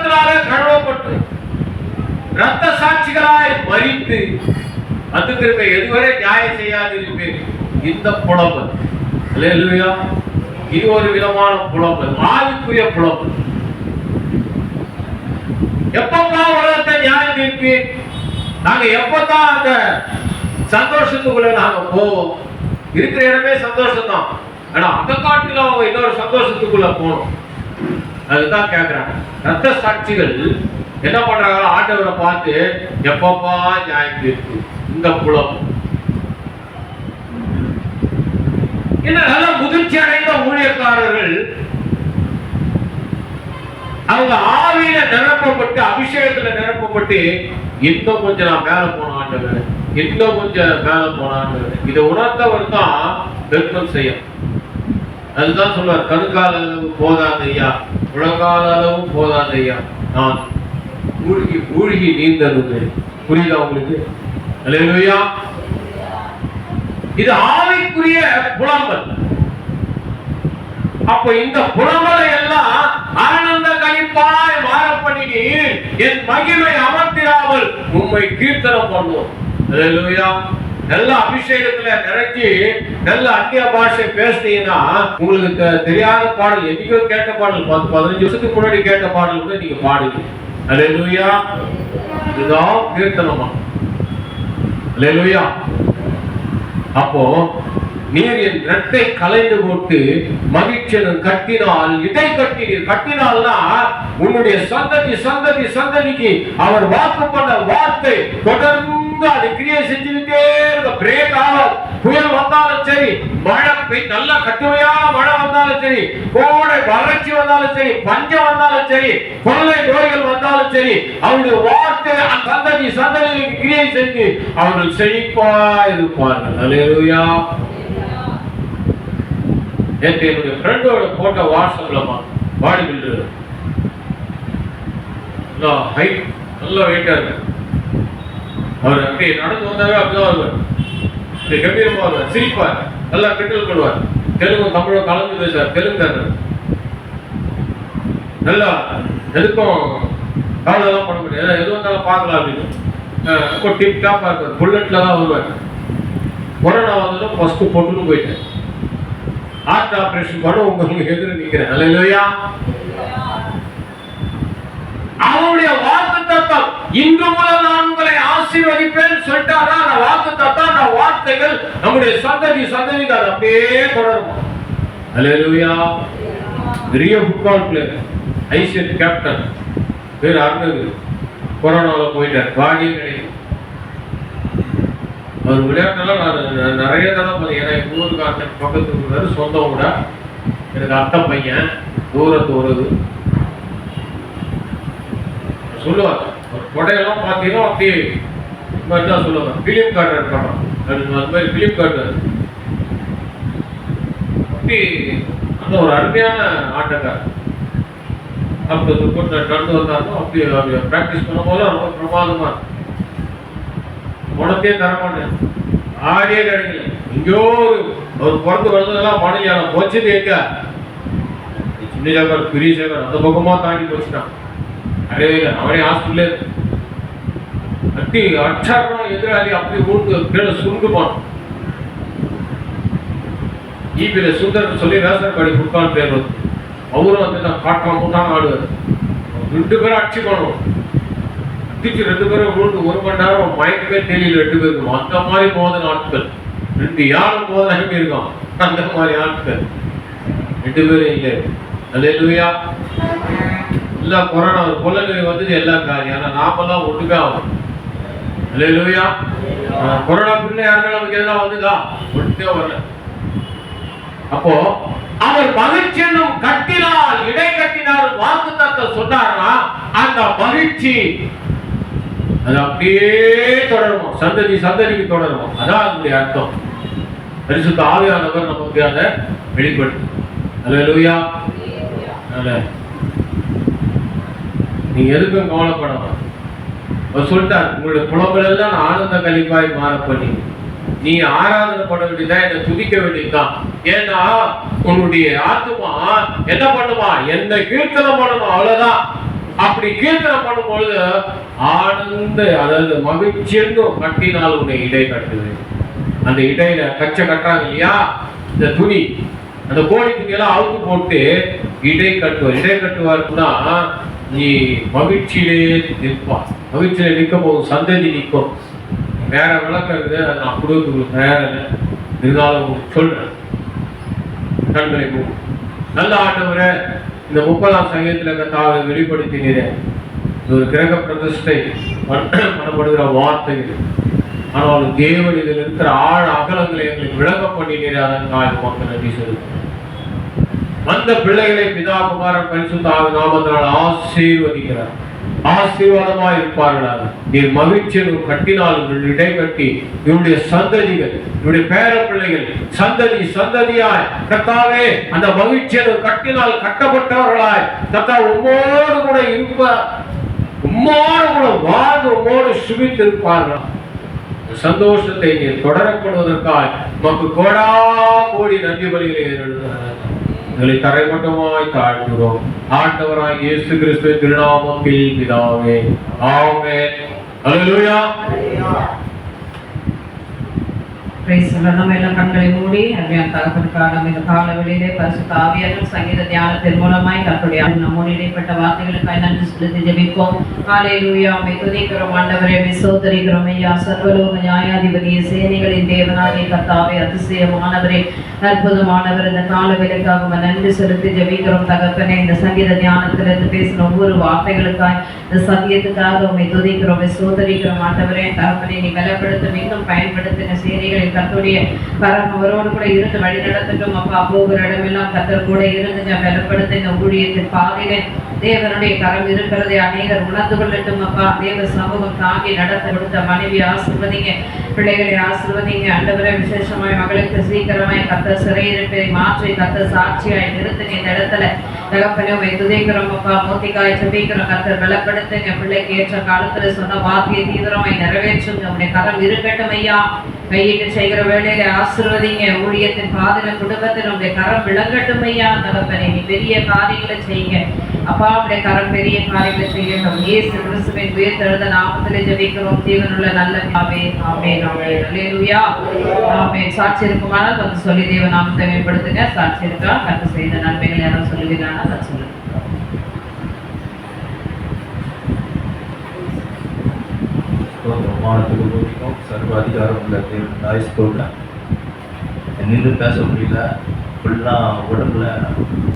ரத்தத்தினாலே கழுவப்பட்டு ரத்த சாட்சிகளாய் மரித்து வந்து திரும்ப எதுவரை நியாயம் செய்யாது இருப்பேன். இந்த புலம்பல், அல்லேலூயா, இது ஒரு விதமான புலம்பல், ஆவிக்குரிய புலம்பல். எப்பதான் உலகத்தை நியாயம் தீர்ப்பேன், நாங்க எப்பதான் அந்த சந்தோஷத்துக்குள்ள நாங்க போவோம். இருக்கிற இடமே சந்தோஷம் தான், ஆனா அந்த காட்டில அவங்க இன்னொரு சந்தோஷத்துக்குள்ள போகணும். அதுதான் கேட்கிறாங்க. ரத்த சாட்சிகள் என்ன பண்றாங்க, ஆண்டவரை பார்த்து எப்பப்பா நியாயம் தீர்ப்பு, இந்த புலம். இன்னும் நல்ல முதிர்ச்சி அடைந்த ஊழியக்காரர்கள் அவங்க ஆவியில நிரப்பப்பட்டு அபிஷேகத்துல நிரப்பப்பட்டு இன்னும் கொஞ்சம் நான் மேல போன ஆண்டவர், இன்னும் கொஞ்சம் மேல போன ஆண்டவர், இதை உணர்ந்தவர் தான் பெருக்கம் செய்யும். அதுதான் சொல்லுவார், கணுக்கால அளவு போதாது ஐயா, உலகால அளவும் போதாது ஐயா, நான் மூழ்கி மூழ்கி நீந்தது. புரியுதா உங்களுக்கு? அல்லேலூயா. இது ஆவிக்குரிய புலம்பல். அப்ப இந்த புலம்பலை எல்லாம் ஆனந்த களிப்பாய் மாற பண்ணினீர், என் மகிமை அமர்த்திராமல் உம்மை கீர்த்தனம் பண்ணுவோம். அல்லேலூயா. நல்ல அபிஷேகத்துல நிறைஞ்சி நல்ல அந்நிய பாஷை பேசுனீங்கன்னா உங்களுக்கு தெரியாத பாடல், என்னைக்கோ கேட்ட பாடல், 15 வருஷத்துக்கு முன்னாடி கேட்ட பாடல் கூட நீங்க பாடுங்க. அல்லேலூயா. இதுதான் கீர்த்தனமா. அல்லேலூயா. அப்போ நீர் என் இரட்டை கலைந்து போட்டு மகிழ்ச்சியன் கட்டினால் இதை கட்டினீர். கட்டினால்னா உன்னுடைய சந்ததி சந்ததி சந்ததிக்கு அவர் வாக்கு பண்ண வார்த்தை தொடர்ந்து அது கிரியை செஞ்சுக்கிட்டே இருக்க. பிரேக் ஆகும், புயல் வந்தாலும் சரி, மழை நல்லா கட்டுமையான மழை வந்தாலும் சரி, கோடை வறட்சி வந்தாலும் சரி, பஞ்சம் வந்தாலும் சரி, கொள்ளை நோய்கள் வந்தாலும் சரி, அவருடைய வார்த்தை அந்த சந்ததி சந்ததிக்கு கிரியை செஞ்சு அவர்கள் செழிப்பா இருப்பார்கள். அல்லேலூயா. நேற்று என்னுடைய ஃப்ரெண்டோட போட்டோ வாட்ஸ்அப்ல பாடி பில்டர், ஹைட் நல்லா வெயிட்டா இருக்கு. அவர் அப்படி நடந்து வந்தாவே அப்படிதான் வருவார், கம்பீரமா வருவார், சிரிப்பார், நல்லா கிண்டல் பண்ணுவார், தெலுங்கு தமிழும் கலந்து பேசுவார், தெலுங்கு நல்லா எதுக்கும் கவலைலாம் பண்ண முடியாது, எது வந்தாலும் பார்க்கலாம் அப்படின்னு டிப் டாப்பா இருப்பார். புல்லட்ல தான் வருவார். கொரோனா வந்ததும் ஃபர்ஸ்ட் பொட்டுன்னு போயிட்டேன். ஹார்ட் ஆபரேஷன் பண்ண உங்களுக்கு எதிர நிற்கிறேன். அல்லேலூயா. அவருடைய வாக்கு தத்தம், இன்று முதல் நான் உங்களை ஆசீர்வதிப்பேன் சொல்லிட்டாரா, அந்த வாக்கு தத்தம், அந்த வார்த்தைகள் நம்முடைய சந்ததி சந்ததிக்கு அது அப்படியே தொடரும். அல்லேலூயா. பெரிய ஃபுட்பால் பிளேயர், ஐசிஎல் கேப்டன், பேர் அருணகிரி, கொரோனாவில் போயிட்டார், பாடியே கிடைக்கும். அவர் விளையாட்டுலாம் நான் நிறைய தடவை பார்த்தேன். ஏன்னா எங்கள் ஊருக்கு பக்கத்து இருக்கிறாரு, சொந்தம் கூட எனக்கு அத்தை பையன், தூரத்து வருது சொல்லுவார். ஒரு கொடையெல்லாம் பார்த்தீங்கன்னா அப்படியே தான் சொல்லுவாங்க, பிலிம் கார்டர் படம், அது மாதிரி பிலிம் கார்டர் அப்படி அந்த ஒரு அருமையான ஆட்டக்கார். அப்போ நடந்து வந்தாலும் அப்படி ப்ராக்டிஸ் பண்ணும்போது ரொம்ப பிரமாதமா இருக்கும். உனக்கே தரமாட்டேன், ஆடியே கிடைக்கல. எங்கேயோ ஒரு பிறந்து வளர்ந்ததெல்லாம் மனையாளம் போச்சுது. எங்க சின்ன சேகர் பெரிய சேகர் அந்த பக்கமா தாண்டி போச்சுட்டான். அடையவே இல்லை, அவனே ஹாஸ்பிட்டலே அட்டி அச்சாரம் எதிராளி அப்படி ஊருக்கு கீழே சுருங்குப்பான். ஈபியில சுந்தர் சொல்லி வேசனப்படி கொடுக்கான்னு பேர் வந்து அவரும் வந்து தான் காட்டாம மூட்டாம ஆடுவார். 2 பேரும் அடிச்சு பண்ணுவோம். அடிச்சு 2 பேரும் விழுந்து 1 மணி நேரம் மயக்கமே தெரியல. 2 பேருக்கும் அந்த மாதிரி மோதன ஆட்கள், 2 யாரும் மோதன இருக்கும் அந்த மாதிரி ஆட்கள் 2 பேரும் இல்லை. அல்லேலூயா. எல்லா கொரோனா கொள்ளை வந்தது எல்லாம் காரியம், ஆனா நாமெல்லாம் ஒட்டுக்கா ஆகும். அல்லேலூயா. கொரோனா பிள்ளை யாருமே நமக்கு எதெல்லாம் வந்துதா, ஒட்டுக்கா வரல. அப்போ அவர் மகிழ்ச்சி என்னும் கட்டினால் இடை கட்டினால் வாக்கு தத்தம் சொன்னார்னா அந்த மகிழ்ச்சி அது அப்படியே தொடரும், சந்ததி சந்ததிக்கு தொடரும். அதான் அதனுடைய அர்த்தம். பரிசுத்த ஆவியானவர் நமக்கு அதை வெளிப்படுத்து. அல்லேலூயா. நீங்க எதுக்கும் கவலைப்படணும். அவர் சொல்லிட்டார், உங்களுடைய புலம்பல் எல்லாம் நான் ஆனந்த கழிப்பாய் மாற பண்ணி நீ ஆராதனை பண்ண வேண்டியதான், என்னை துதிக்க வேண்டியதுதான். ஏன்னா உன்னுடைய ஆத்துமா என்ன பண்ணுமா, என்னை கீர்த்தனம் பண்ணணும், அவ்வளவுதான். அப்ப அப்படி கீர்த்தனம் பண்ணும்பொழுது ஆனந்த, அதாவது மகிழ்ச்சி என்னும் கட்டினால் உன்னை இடை கட்டுது. அந்த இடையில கட்டுறாங்க இல்லையா, இந்த துணி, அந்த கோழி துணியெல்லாம் அவுத்து போட்டு இடை கட்டுவாருன்னா நீ மகிழ்ச்சியிலே நிற்பார். மகிழ்ச்சியில நிற்க போதும், சந்ததி நிற்கும். வேற விளக்கம் இருக்குது, அதை நான் கொடுக்க தயாரில்லை, இருந்தாலும் சொல்றேன். கண்களை நல்ல ஆண்டவரை இந்த 30ஆம் சங்கீதத்தில் கர்த்தாவை வெளிப்படுத்தினீரே. இது ஒரு கிரக பிரதிஷ்டை பண்ணப்படுகிற வார்த்தை. ஆனால் தேவன் இதில் இருக்கிற ஆழ அகலங்களை எங்களுக்கு விளங்க பண்ணினீரே. அதற்காக மக்கள் நன்றி செலுத்தும். அந்த பிள்ளைகளை பிதா குமாரன் பரிசுத்த நாமத்தினால் ஆசீர்வதிக்கிறார். ஆசீர்வாதமாய் இருப்பார்களாக. நீர் மகிழ்ச்சியும் கட்டினால் இடை கட்டி இவருடைய சந்ததிகள், இவருடைய பேர பிள்ளைகள் சந்ததியாய் கர்த்தாவே அந்த மகிழ்ச்சியும் கட்டினால் கட்டப்பட்டவர்களாய் கர்த்தா உம்மோடு கூட இருப்பார், உம்மோடு கூட வாழ்ந்து உம்மோடு சுபித்திருப்பார்கள். சந்தோஷத்தை நீர் தொடரப்படுவதற்காக நமக்கு கோடா கோடி நன்றி பலிகளை எழுதுகிறார். எங்களை தரைமட்டமாய் தாழ்கிறோம். ஆண்டவராய் இயேசு கிறிஸ்துவின் திருநாமத்தில் பிதாவே, ஆமென். அல்லேலூயா. நம்ம எல்லாம் கண்களை மூடி அருமையான தகப்பனுக்காக நம்ம இந்த கால வெளியிலே பரிசுத்த ஆவியானவர் சங்கீத தியானத்தின் மூலமாய் கர்த்தருடைய நம்மோடு இடைப்பட்ட வார்த்தைகளுக்காய் நன்றி செலுத்தி ஜெபிப்போம். ஹல்லேலூயா. உம்மை துதிக்கிறோம் ஆண்டவரே, உம்மை ஸ்தோத்திரிக்கிறோம் ஐயா. சர்வலோக நியாயாதிபதியே, சேனைகளின் தேவனாகிய கர்த்தாவே, அதிசயமானவரே, அற்புதமானவர், இந்த கால வேளைக்காக உம்மை நன்றி செலுத்தி ஜெபிக்கிறோம் தகப்பனே. இந்த சங்கீத தியானத்திலிருந்து பேசின ஒவ்வொரு வார்த்தைகளுக்காய், இந்த சத்தியத்துக்காக உம்மை துதிக்கிறோம், உம்மை ஸ்தோத்திரிக்கிறோம் ஆண்டவரே. தகப்பனே, நீ பலப்படுத்த மீண்டும் பயன்படுத்தின சேனைகளில் கர்த்தருடைய கரம் அவரோடு கூட இருந்து வழி நடத்தட்டும் அப்பா. போகிற இடமெல்லாம் கர்த்தர் கூட இருந்து பலப்படுத்த இந்த ஊழியத்தின் பாதையிலே தேவனுடைய கரம் இருக்கிறதை அநேகர் உணர்ந்து கொள்ளட்டும் அப்பா. தேவ சமூகம் தாங்கி நடத்த கொடுத்த மனைவி ஆசீர்வதிங்க, பிள்ளைகளை ஆசீர்வதிங்க ஆண்டவரே. விசேஷமாய் மகளுக்கு சீக்கிரமாய் கர்த்தர் சிறையிருப்பை மாற்றி கர்த்தர் சாட்சியாய் நிறுத்துங்க இந்த இடத்துல தகப்பனே. உம்மை துதிக்கிறோம் அப்பா. மூத்திக்காய் செபிக்கிறோம் கர்த்தர் பலப்படுத்துங்க. பிள்ளைக்கு ஏற்ற காலத்துல சொன்ன வார்த்தையை தீவிரமாய் நிறைவேற்றுங்க. உம்முடைய கரம் இருக்கட்டும் ஐயா. கையிட்டு செய்கிற வேலையில ஆசீர்வதிங்க. ஊழியத்தின் பாதிர குடும்பத்தில் உடைய கரம் விளங்கட்டும் ஐயா. தகப்பனே, நீ பெரிய காரியங்களை செய்யுங்க அப்பா. உடைய கரம் பெரிய காரியங்களை செய்யட்டும். இயேசு கிறிஸ்துவின் உயிர்த்தெழுந்த நாமத்திலே ஜெபிக்கிறோம் ஜீவனுள்ள நல்ல பிதாவே. ஆமென். ஆமென். அல்லேலூயா. ஆமென். சாட்சி இருக்குமானால் வந்து சொல்லி தேவ நாமத்தை மேம்படுத்துங்க. சாட்சி இருக்கா? கர்த்தர் செய்த நன்மைகள் யாரும் சொல்லுவீங்கன்னா அதை சொல்லுங்க. சர்வ அதிகாரம் உள்ள தேவன் தாய் ஸ்தோத்திரம். நின்று பேச முடியல, ஃபுல்லாக உடம்புல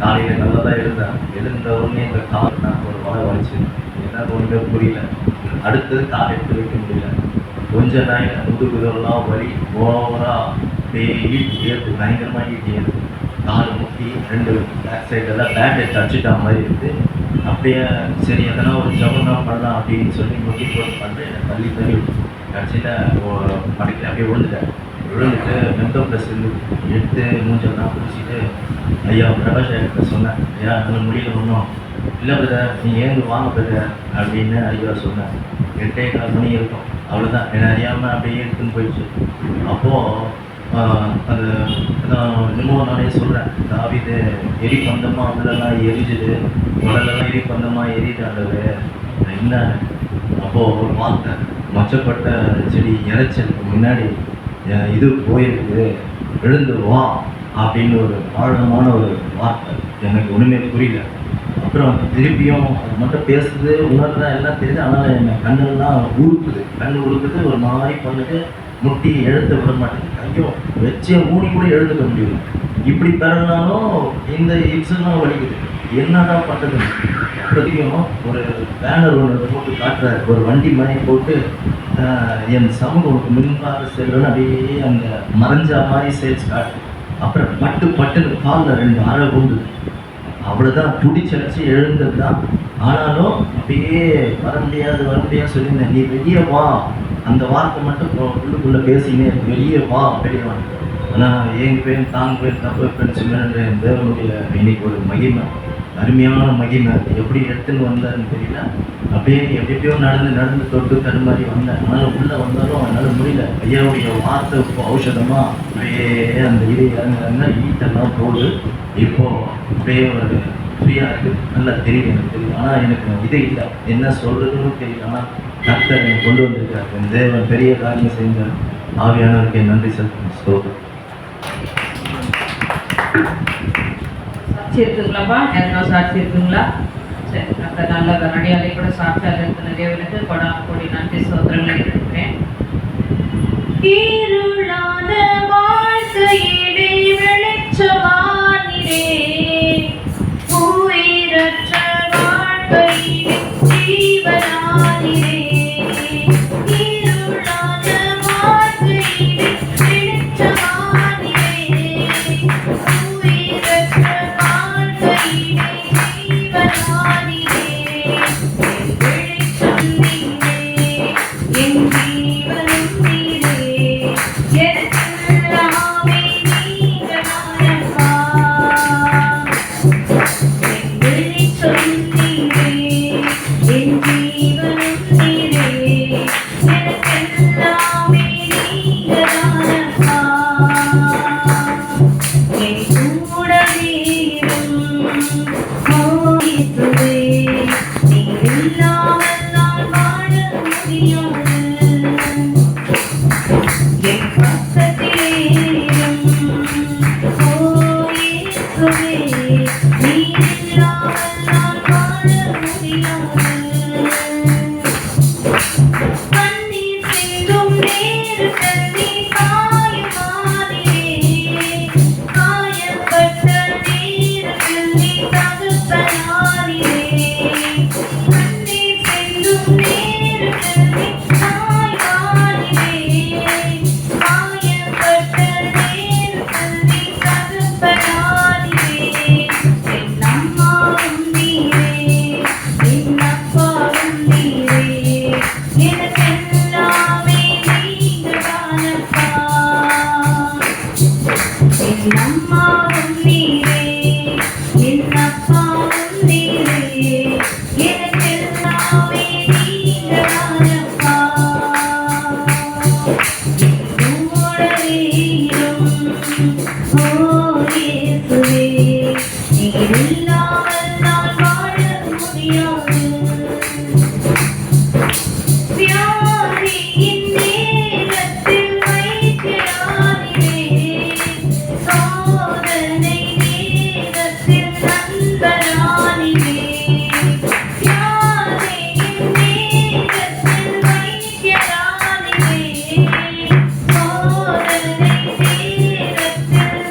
காலையில் நல்லா தான் இருந்தேன். எழுந்த உடனே இந்த கால் நான் ஒரு மழை வச்சு என்ன ஒன்றுமே புரியல. அடுத்தது கால் எடுத்து வைக்க முடியல. கொஞ்ச நாள் முதுகுதெல்லாம் வலி ஓவராக அப்படியே ஈட்டி ஏற்று பயங்கரமாக ஈட்டி ஏற்று கால் முட்டி 2 பேக் சைடெல்லாம் பேண்டேஜ் தச்சுட்டா மாதிரி இருக்குது. அப்படியே சரி எதனா ஒரு ஜபம் தான் பண்ணலாம் அப்படின்னு சொல்லி முட்டி போட்டு பண்ணுறேன். தள்ளி கடைசியில் படைக்கல அப்படியே விழுந்துட்டு மென்டோ ப்ளஸ் எடுத்து மூஞ்செல்லாம் பிடிச்சிட்டு ஐயா பிரகாஷ் கிட்ட சொன்னேன். ஐயா அதில் முடியல ஒன்றும் இல்லை பிரதர், நீ ஏந்து வாங்க பிரதர் அப்படின்னு ஐயா சொன்னேன். 8:15 மணி இருக்கும், அவ்வளோதான். என்னை அறியாமல் அப்படியே எடுத்துன்னு போயிடுச்சு. அப்போது அது இன்னமும் நானே சொல்கிறேன், தாவீது எரிபந்தமாக உள்ளெல்லாம் எரிஞ்சுது, உடலெல்லாம் எரிபந்தமாக எரிட்டாண்டது என்ன. அப்போது ஒரு வார்த்தை, மச்சப்பட்ட செடி இறைச்சலுக்கு முன்னாடி இது போயிருக்கு, எழுந்து வா அப்படின்னு ஒரு ஆழமான ஒரு வார்த்தை. எனக்கு ஒன்றுமே புரியல. அப்புறம் திருப்பியும் அது மட்டும் பேசுறது உணர்தான் எல்லாம் தெரியுது. ஆனால் என்ன கண்ணெல்லாம் கண் உழுக்குது, ஒரு மாதிரி பண்ணிட்டு முட்டி எழுத விட மாட்டேங்குது. ஐயோ வச்சே மூடி கூட எழுதுக்க முடியும். இப்படி பெறனாலும் இந்த இப்ஸ்லாம் வலிக்குது, என்னடா பண்ணுறது. அப்போதையும் ஒரு பேனர் ஒன்று போட்டு காட்டுறாரு, ஒரு வண்டி மனை போட்டு என் சமூகம் முன்பாக செல்றன்னு அப்படியே அந்த மறைஞ்ச மாதிரி சேல்ஸ் காட்டு. அப்புறம் பட்டுன்னு காலில் 2 அரை உண்டு. அவ்வளோதான், துடிச்சடிச்சு எழுந்தது தான். ஆனாலும் அப்படியே வர முடியாது சொல்லியிருந்தேன். நீ வெளியே வா, அந்த வார்த்தை மட்டும் உள்ளுக்குள்ளே பேசினே வெளியே வா வெளியே வா. ஆனால் என் பேர் தாங்க பேர் தப்பு பேர் சொல்லுன்ற தேவனுடைய இன்னைக்கு ஒரு மகிமை, அருமையான மகிமை. எப்படி எடுத்துன்னு வந்தாருன்னு தெரியல. அப்படியே எப்படியோ நடந்து தொட்டு தடுமாறி வந்தேன். ஆனால் உள்ளே வந்தாலும் என்னால் முடியல. ஐயாவுடைய வார்த்தை இப்போ ஔஷதமாக அப்படியே அந்த இது இறங்குறாங்க, ஈட்டெல்லாம் போகுது. இப்போது அப்படியே ஒரு ஃப்ரீயாக இருக்குது, நல்லா தெரியும், எனக்கு தெரியும். ஆனால் எனக்கு இதே இல்லை, என்ன சொல்கிறதுன்னு தெரியல. ஆனால் டாக்டர் எனக்கு கொண்டு வந்திருக்கார். என் தேவன் பெரிய காரியம் செய்தார். ஆவியானவருக்கு நன்றி செலுத்தும். ஸ்தோத்திரம். சாட்சி இருக்குங்களாப்பா? யாருன்னா சாட்சி இருக்குங்களா? சரி, அந்த நல்ல கரடியாலே கூட சாட்சியாக இருக்கிற தேவனுக்கு கொடி நன்றி ஸ்தோத்திரங்களை இருக்கிறேன். இருளான வாழ்க்கையிலே வெளிச்சமானிரே, உயிரற்ற வாழ்க்கையிலே ஜீவனானிரே. இருளான வாழ்க்கையிலே வெளிச்சமானிரே, உயிரற்ற வாழ்க்கையிலே ஜீவனானிரே. வெளிச்சம் நீரே, என் ஜீவனும் நீரே, எனக்கெல்லாமே நீங்க தானப்பா. என் வெளிச்சம் நீரே, என் ஜீவனும் நீரே, எனக்கெல்லாமே நீங்க தானப்பா. என் கூடவே இரும், ஓ இயேசுவே, நீர் இல்லாமல் நான் வாழ முடியாது. என் பக்கத்திலே இரும், ஓ இயேசுவே, நீர் இல்லாமல் நான் வாழ முடியாது. கண்ணீர் சிந்தும் நேரத்தில் நீ காயமானிரே, காயப்பட்ட நேரத்தில் நீ தகப்பனானிரே. கண்ணீர் சிந்தும் நேரத்தில் நீ காயமானிரே, காயப்பட்ட நேரத்தில் நீ தகப்பனானிரே. என் அம்மாவும் நீரே, என் அப்பாவும் நீரே, எனக்கெல்லாமே நீங்க தானப்பா. என் அம்மாவும் நீரே, என் அப்பாவும் நீரே, எனக்கெல்லாமே நீங்க தானப்பா. என் கூடவே இரும், ஓ இயேசுவே, நீர் இல்லாமல் நான் வாழ முடியாது. வியாதியின் நேரத்தில் வைத்தியரானிரே, சோதனை நேரத்தில் நண்பரானிரே. வியாதியின் நேரத்தில் வைத்தியரானிரே, சோதனை நேரத்தில்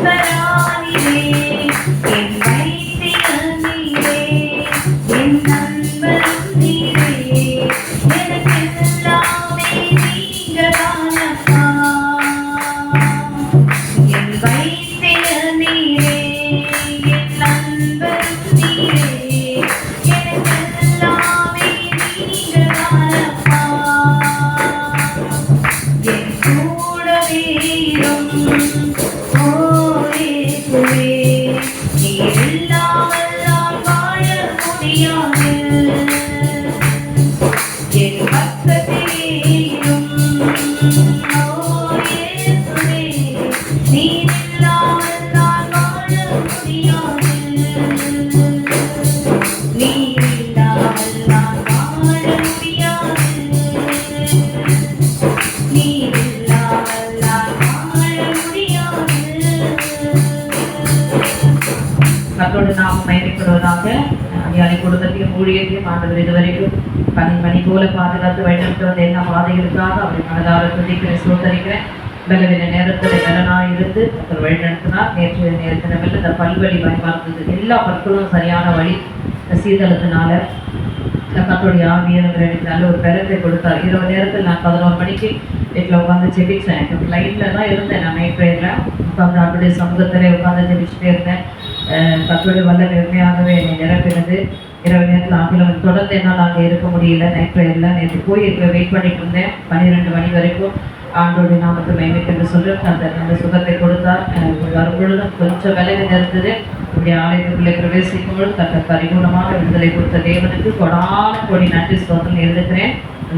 நண்பரானிரே. என் வைத்தியர் நீரே, என் நண்பரும் நீரே, எனக்கெல்லாமே நீங்க தானப்பா. என் வைத்தியர் நீரே, என் நண்பரும் நீரே, எனக்கெல்லாமே நீங்க தானப்பா. என் கூடவே இரும், ஓ இயேசுவே, நீர் இல்லாமல் நான் வாழ முடியாது. என் பக்கத்திலே இரும், ஓ இயேசுவே, நீர் இல்லாமல் நான் வாழ முடியாது. நீர் இல்லாமல் நான் வாழ முடியாது. நீர் இல்லாமல் நான் வாழ முடியாது. கர்த்தரோடு நாம் பயணிக்கிறவராக அடியாளை குடும்பத்தையும் ஊழியத்தையும் ஆண்டவர் இதுவரைக்கும் மணி போல பாதுகாத்து வழிநடத்த வந்த எல்லா பாதைகளுக்காக அப்படி மனதார துதிக்கிறேன், ஸ்தோத்தரிக்கிறேன். பலவித நேரத்தில் பலனாக இருந்து அவர் வழிநடத்தினார். நேற்று நேரத்தினமில்லை இந்த பல்வழி பயன்படுத்துறது எல்லா பற்களும் சரியான வழி சீதளத்தினால கர்த்தருடைய ஆவியானவர் எனக்கு நல்ல ஒரு பெறத்தை கொடுத்தார். இரவு நேரத்தில் நான் 11 மணிக்கு வீட்டில் உட்காந்து ஜெபிச்சேன். இப்போ லைனில் தான் இருந்தேன். நான் நைட் ப்ரேயரில் உட்காந்து அவருடைய சமூகத்திலே உட்காந்து ஜெபிச்சுட்டே இருந்தேன். கர்த்தருடைய வல்லமை உண்மையாகவே என்னை நிரப்பினது. இரவு நேரத்தில் ஆங்கிலம் தொடர்ந்து என்னால் அங்கே இருக்க முடியல. நைட் ப்ரேயரில் நேற்று போய் வெயிட் பண்ணிட்டு இருந்தேன் 12 மணி வரைக்கும். ஆண்டோடைய நாமத்தை மகிமைக்கு சொல்லி அந்த சுகத்தை கொடுத்தார். வரும்பொழுதும் கொஞ்சம் விலகி நிறுத்தது. இப்படி ஆலயத்துக்குள்ளே பிரவேசிக்கும் பொழுது தக்க பரிபூர்ணமாக விடுதலை கொடுத்த தேவனுக்கு கொடான கொடி நன்றி ஸ்தோத்திரம் எழுதுகிறேன்.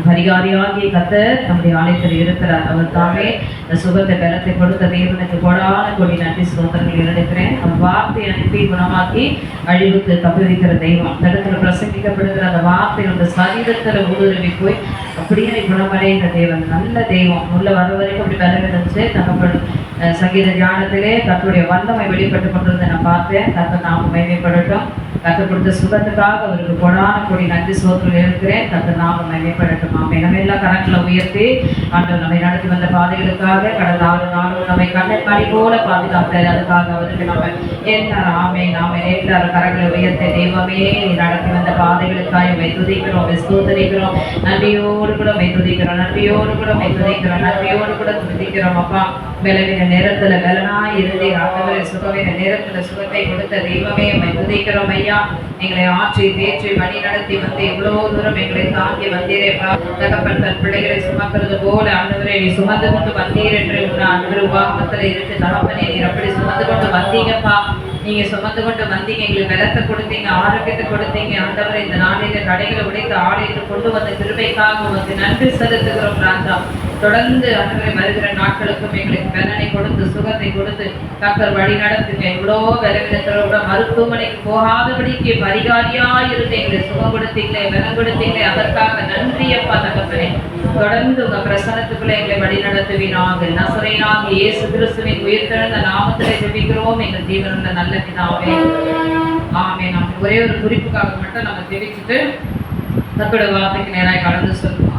பரிகாரியாகிய கர்த்தர் நம்முடைய ஆலயத்தில் இருக்கிறார். அவர் தாமே இந்த சுகத்தை பலத்தை கொடுத்த தேவனுக்கு கோடான கோடி நன்றி ஸ்தோத்திரங்கள் ஏறெடுக்கிறேன். அவர் வார்த்தை அனுப்பி குணமாக்கி அழிவுக்கு தப்புவிக்கிற தெய்வம். அந்த இடத்துல பிரசங்கிக்கப்படுகிற அந்த வார்த்தை அந்த சரீரத்துல ஊடுருவி போய் அப்படியே குணமடைகிற தேவன், நல்ல தெய்வம். உள்ள வர வரைக்கும் அப்படி பலவிருந்துச்சு. தகப்பன் சங்கீத தியானத்திலே கர்த்தருடைய வல்லமை வெளிப்பட்டு கொண்டிருந்த நான் பார்த்தேன். கர்த்தர் நாம மகிமைப்படட்டும். கர்த்தர் கொடுத்த சுகத்துக்காக அவருக்கு கொடான கொடி நன்றி ஸ்தோத்திரம் இருக்கிறேன். கர்த்தர் நாம மகிமைப்படட்டும். ஆமென். நம்ம எல்லாம் கரங்களை உயர்த்தி ஆண்டவர் நம்மை நடத்தி வந்த பாதைகளுக்காக கடந்த 6 நாளும் நம்மை கண்ணை போல பாதுகாத்தார். அதுக்காக அவருக்கு நம்ம எல்லாரும் நாம எல்லாரும் கரங்களை உயர்த்த தெய்வமே நடத்தி வந்த பாதைகளுக்காக மை துதிக்கிறோம், ஸ்தோத்திரிக்கிறோம். நன்றியோடு கூட மை துதிக்கிறோம், நன்றியோடு கூட மை துதிக்கிறோம், நன்றியோடு கூட துதிக்கிறோம். அப்பா பலவீன நேரத்துல பலனாய் இருந்தே ஆண்டவரே சுகவீன நேரத்துல சுகத்தை கொடுத்த தெய்வமே மை துதிக்கிறோம். ஐயா எங்களை ஆற்றி தேற்றி வழி நடத்தி வந்து எவ்வளவு தூரம் எங்களை தாங்கி வந்தீரேப்பா. தகப்பன் தன் பிள்ளைகளை சுமக்கிறது போல ஆண்டவரே நீ சுமந்து கொண்டு வந்தீர் என்று ஆண்டவர் உபாகமத்துல இருக்கு. தகப்பனே நீர் அப்படி சுமந்து கொண்டு வந்தீங்கப்பா. நீங்க சுமந்து கொண்டு வந்தீங்க, எங்களுக்கு பலத்தை கொடுத்தீங்க, ஆரோக்கியத்தை கொடுத்தீங்க. ஆண்டவரே இந்த நாளில தடைகளை உடைத்து ஆலயத்தை கொண்டு வந்த கிருபைக்காக உங்களுக்கு நன்றி செலுத்துகிறோம் ராஜா. தொடர்ந்து ஆண்டவரே வருகிற நாட்களுக்கும் எங்களுக்கு பலனை கொடுத்து சுகத்தை கொடுத்து கர்த்தர் வழி நடத்துங்க. எவ்வளோ பலவீனத்தோட மருத்துவமனைக்கு போகாதபடிக்கு பரிகாரியா இருந்து எங்களை சுகம் கொடுத்தீங்களே, பலம் கொடுத்தீங்களே, அதற்காக நன்றி அப்பா. தகப்பனே தொடர்ந்து உங்க பிரசனத்துக்குள்ள எங்களை வழி நடத்துவீனாக. நசரேயனாகிய இயேசு கிறிஸ்துவின் உயிர்த்தெழுந்த நாமத்திலே ஜெபிக்கிறோம் எங்கள் ஜீவனுள்ள நல்ல பிதாவே, ஆமென். நம்ம ஒரே ஒரு குறிப்புக்காக மட்டும் நம்ம ஜெபிச்சுட்டு கர்த்தருடைய வார்த்தைக்கு நேராக கடந்து சொல்லுவோம்.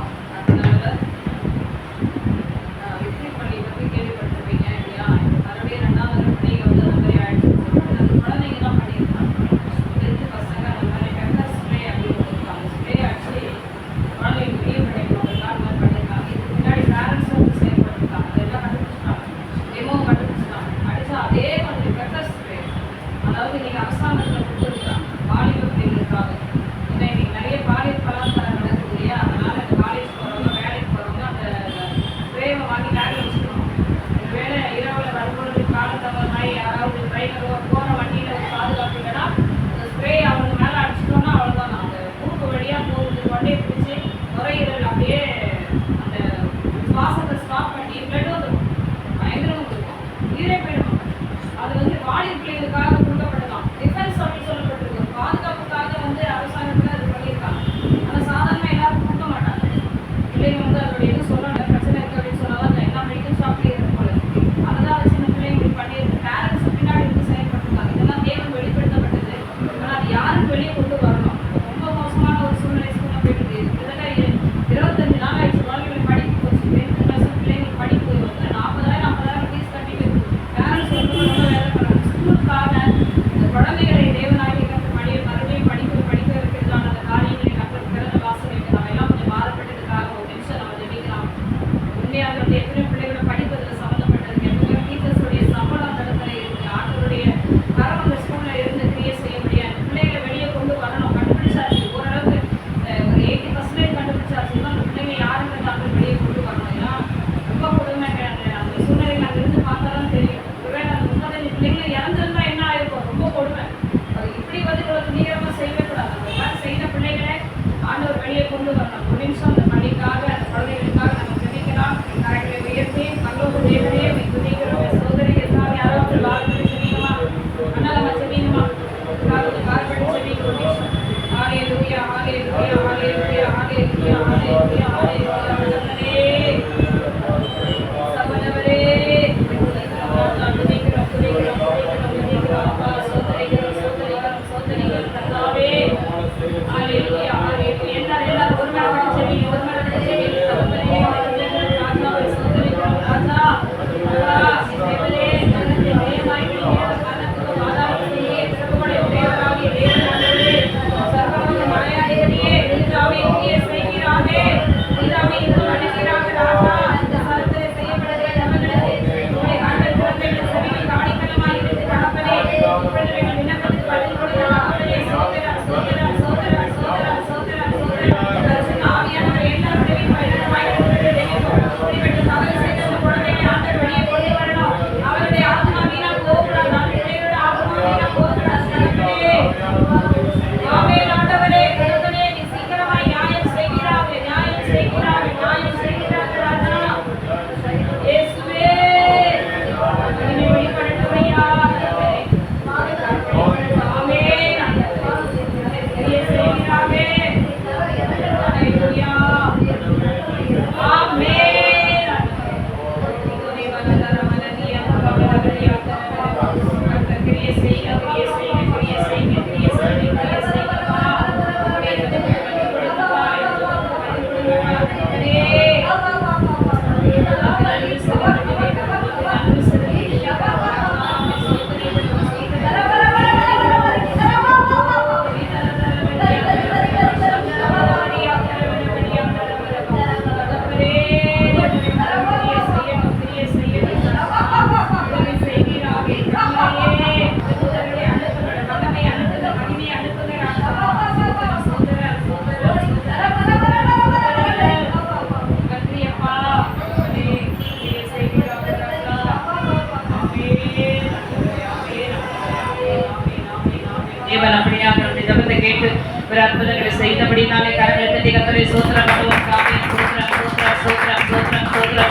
செலுத்தி கர்த்தரை ஸ்தோத்திரம் பண்ணுவோம்.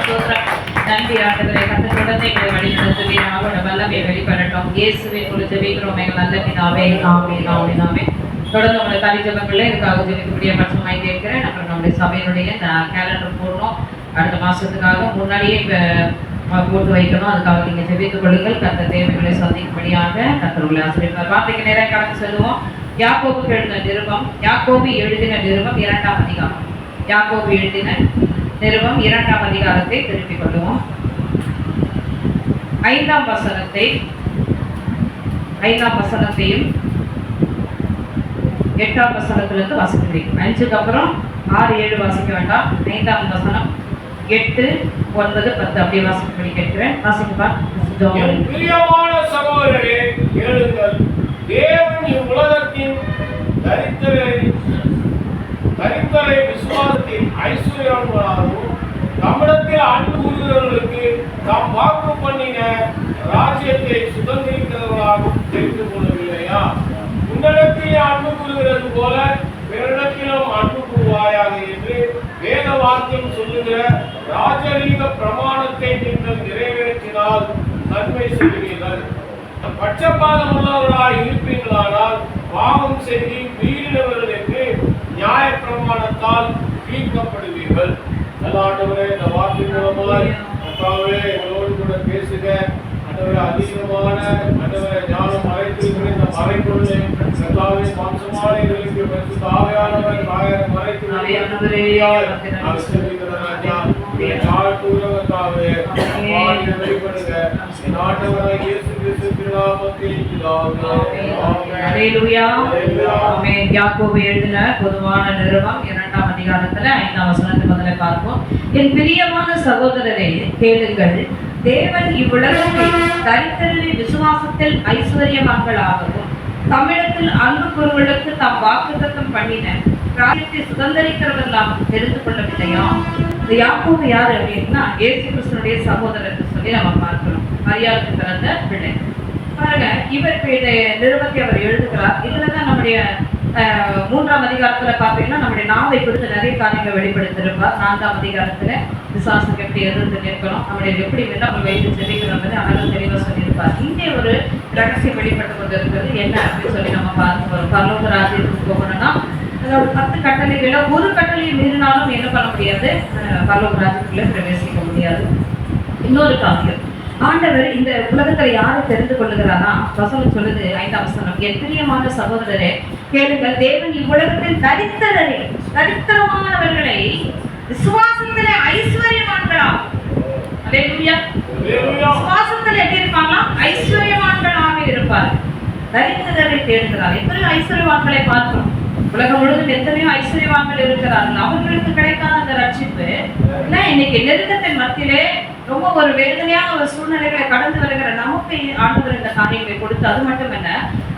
ஸ்தோத்திரம். நன்றி ஆண்டவரே. கர்த்தர் தொடர்ந்து எங்களை வழி நடத்துவீர். அவரோட வல்லமை வெளிப்படட்டும். இயேசுவே உங்களுக்கு ஜெபிக்கிறோம் எங்கள் நல்ல பிதாவே. ஆமென். தொடர்ந்து உங்களை தனி ஜெபங்களே இதுக்காக ஜெபிக்கக்கூடிய பட்சமாய் கேட்கிறேன். அப்புறம் நம்முடைய சபையினுடைய கேலண்டர் போடணும். அடுத்த மாசத்துக்காக முன்னாடியே போட்டு வைக்கணும். அதுக்காக நீங்க ஜெபித்துக் கொள்ளுங்கள். கர்த்தர் தேவைகளை சந்திக்கும்படியாக கர்த்தர் உங்களை ஆசீர்வதிப்பார். வார்த்தைக்கு நேரம் கடந்து செல்வோம். யாக்கோபு எழுதின நிருபம் 2ஆம் அதிகாரம். யாக்கோபு எழுதின நிருபம் 2ஆம் அதிகாரத்தை திருப்பிக் கொள்வோம். 5ஆம் வசனத்தையும் 8ஆம் வசனத்திலிருந்து வாசிக்கிறீங்க. 5க்கு அப்புறம் 6, 7 வாசிக்க வேண்டாம். 5ஆம் வசனம் 8, 9, 10 அப்படியே வாசிக்க கேட்கிறேன். வாசிக்கப்பா. பிரியமான சகோதரரே கேளுங்கள். தேவன் இவ்வுலகத்தின் தரித்திரரை விசுவாசத்தின் ஐஸ்வர்யங்களாகவும் தமிழத்தில் அன்பு கூறுகிறவர்களுக்கு தாம் வாக்கு பண்ணின ராஜ்யத்தை சுதந்திரிக்கிறவர்களாகவும் தெரிந்து கொள்ளவில்லையா? உன்னிடத்தில் அன்பு கூறுகிறது போல பிறரிடத்திலும் அன்பு கூறுவாயாக என்று வேத வாக்கியம் சொல்லுகிற ராஜரீக பிரமாணத்தை நீங்கள் நிறைவேற்றினால் நன்மை செய்வீர்கள். பட்சபாதம் உள்ளவர்களாய் இருப்பீர்களானால் பாவம் செய்து மீறினவர்களுக்கு நியாய பிரமாணத்தால் தீர்க்கப்படுவீர்கள். ஆண்டவரே, இந்த வார்த்தை மூலமாய் கர்த்தாவே எங்களோடு கூட பேசுக. ஆண்டவரே, அதிகமான ஆண்டவரே ஞானம் மறைத்திருக்கிற இந்த மறைப்பொருளை கர்த்தாவே மாம்சமான எங்களுக்கு பரிசுத்த ஆவியானவர் நாயகர் மறைத்து வெளிப்படுங்க. என் ஆண்டவராய் இயேசு கிறிஸ்துவின் நாமத்தில் யாக்கோபு எழுதின பொதுவான நிருபம் 2ஆம் அதிகாரத்துல 5ஆம் வசனத்தை முதல்ல பார்ப்போம். என் பிரியமான சகோதரரே கேளுங்கள். தேவன் இவ்வுலகத்தில் தரித்திரரை விசுவாசத்தில் ஐஸ்வர்யவான்களாகவும் தமிழத்தில் அன்பு கூறுவதற்கு தாம் வாக்குத்தத்தம் பண்ணின ராஜ்யத்தை சுதந்திரிக்கிறவர்களாகவும் தெரிந்து கொள்ளவில்லையா? இந்த யாக்கோபு யாரு அப்படின்னா இயேசு கிறிஸ்துனுடைய சகோதரர் சொல்லி நம்ம பார்க்கிறோம். மரியாதைக்கு பிறந்த பிள்ளை. பாருங்க, இவர் நிருபத்தை அவர் எழுதுகிறார். இதுலதான் நம்முடைய 3ஆம் அதிகாரத்துல பார்த்தீங்கன்னா நம்முடைய நாவை குறித்து நிறைய காரியங்கள் வெளிப்படுத்திருப்பார். 4ஆம் அதிகாரத்துல விசுவாசம் எப்படி எதிர்த்து நிற்கணும், நம்முடைய எப்படி நம்ம வைத்து செல்லிக்கிறோம் அழகாக தெளிவாக சொல்லியிருப்பார். இங்கே ஒரு ரகசியம் வெளிப்பட்டு கொண்டு இருக்கிறது. என்ன அப்படின்னு சொல்லி நம்ம பார்த்து வரும். பரலோக ராஜ்யத்துக்கு போகணும்னா அதோட 10 கட்டளைகளை ஒரு கட்டளையை மீறினாலும் என்ன பண்ண முடியாது, பரலோக ராஜ்யத்துக்குள்ள பிரவேசிக்க முடியாது. இன்னொரு காரியம், ஆண்டவர் இந்த உலகத்துல யாரை தெரிந்து கொள்ளுகிறாரா? வசனம் சொல்லுது 5ஆம் வசனம், என் பிரியமான சகோதரரே கேளுங்கள். தேவன் இவ்வுலகத்தில் தரித்திரமானவர்களை விசுவாசத்திலே ஐஸ்வர்யவான்களா, விசுவாசத்தில் எப்படி இருப்பாங்களா? ஐஸ்வர்யவான்களாக இருப்பார். தரித்திரரை தேடுகிறார். எத்தனையோ ஐஸ்வர்யவான்களை பார்க்கிறோம். உலகம் முழுவதும் எத்தனையோ ஐஸ்வர்யவான்கள் இருக்கிறார்கள். அவர்களுக்கு கிடைக்காத அந்த ரட்சிப்பு இன்னைக்கு நெருக்கத்தின் மத்தியிலே ரொம்ப ஒரு வேதனையான ஒரு சூழ்நிலைகளை கடந்து வருகிற நமக்கு ஆண்டவர் இந்த காரியங்களை கொடுத்து, அது மட்டுமல்ல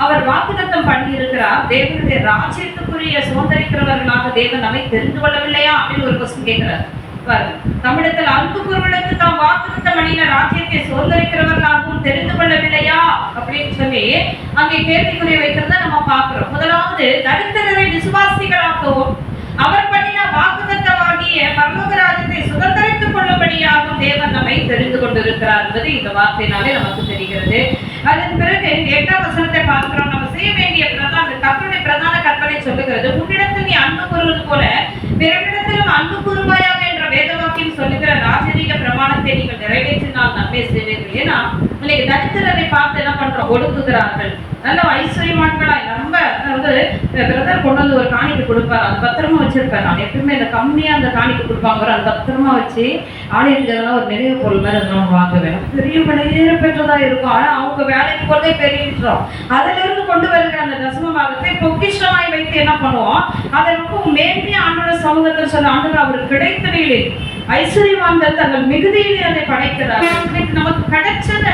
அவர் வாக்குத்தத்தம் பண்ணி இருக்கிறார். தேவனுடைய ராஜ்யத்துக்குரிய சுதந்திரிக்கிறவர்களாக தேவன் நம்மை தெரிந்து கொள்ளவில்லையா அப்படின்னு ஒரு கொஸ்டின் கேட்கிறார். தமிழத்தில் அன்பு கூறுவதற்கு தாம் வாக்குத்தத்தம் பண்ணின ராஜ்யத்தை சுதந்திரிக்கிறவர்களாகவும் தெரிந்து கொள்ளவில்லையா அப்படின்னு சொல்லி அங்கே கேள்விக்குரிய வைக்கிறத நம்ம பார்க்கிறோம். முதலாவது, தரித்திரரை விசுவாசிகளாகவும் அவர் பண்ணின வாக்குத்தத்தமாகிய பரலோக ராஜ்யத்தை சுதந்திரித்துக் கொள்ளும்படியாகவும் தேவன் நம்மை தெரிந்து கொண்டிருக்கிறார் என்பது இந்த வார்த்தையினாலே நமக்கு தெரிகிறது. அதன் பிறகு 8ஆம் வசனத்தை பார்க்கிறோம். நம்ம செய்ய வேண்டிய கர்த்தருடைய பிரதான கற்பனை சொல்லுகிறது, உன்னிடத்தில் நீ அன்பு கூறுவது போல பிறரிடத்திலும் அன்பு கூறுவாயாக என்ற வேத வாக்கியம் சொல்லுகிற ராஜரீக பிரமாணத்தை நீங்கள் நிறைவேற்றினால் நன்மை செய்வீர்கள். ஏன்னா இன்னைக்கு தரித்திரரை பார்த்து என்ன பண்றோம், ஒடுக்குகிறார்கள். நல்ல ஐஸ்வர்யமான்களாய் நம்ம பிரதர் கொண்டு வந்து ஒரு காணிக்கை கொடுப்பாரு, அது பத்திரமா வச்சிருப்பேன். நான் எப்பவுமே இந்த கம்மியா அந்த காணிக்கை கொடுப்பாங்க, அது பத்திரமா வச்சு ஆலயத்துலாம் ஒரு நினைவு பொருள் மாதிரி அதெல்லாம் வாங்குவேன். பெரிய விலையேற பெற்றதா இருக்கும். ஆனா அவங்க வேலைக்கு போறதே பெரிய விஷயம். அதுல இருந்து கொண்டு வருகிற அந்த தசம பாகத்தை பொக்கிஷமாய் வைத்து என்ன பண்ணுவோம், அதை ரொம்ப மேன்மையா ஆண்டோட சமூகத்தில் சொல்ல ஆண்டவர் அவருக்கு கிடைத்தவையிலே ஐஸ்வர்யவான்கள் தங்கள் மிகுதியிலே அதை படைக்கிறார்கள். நமக்கு கிடைச்சத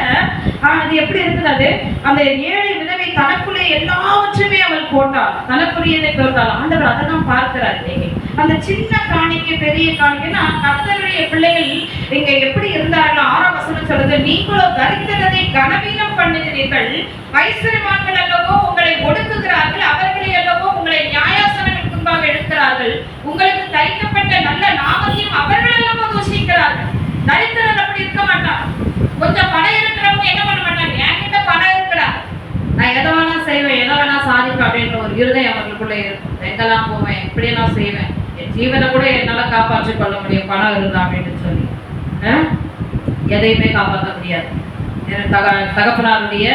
அது எப்படி இருக்கிறது, அந்த ஏழை விதவை தனக்குள்ளே எல்லாவற்றுமே அவள் போட்டாள், தனக்குரியதை போட்டாள். ஆண்டவர் அதை தான் பார்க்கிறார். அந்த சின்ன காணிக்கை பெரிய காணிக்கைன்னா கர்த்தருடைய பிள்ளைகள் இங்க எப்படி இருந்தார்கள்? 6ஆம் வசனம் சொல்றது, நீங்களோ தரித்திரரை கனவீனம் பண்ணுகிறீர்கள், ஐஸ்வர்யவான்கள் அல்லவோ உங்களை ஒடுக்குகிறார்கள், அவர்களை அல்லவோ உங்களை நியாயாசனங்களுக்கு முன்பாக எடுக்கிறார்கள், உங்களை இருக்கும். எங்கெல்லாம் போவேன், எப்படியெல்லாம் செய்வேன், என் ஜீவனை கூட என்னால காப்பாற்றிக் கொள்ள முடியும் பணம் இருந்தா அப்படின்னு சொல்லி எதையுமே காப்பாற்ற முடியாது. என் தகப்பனாருடைய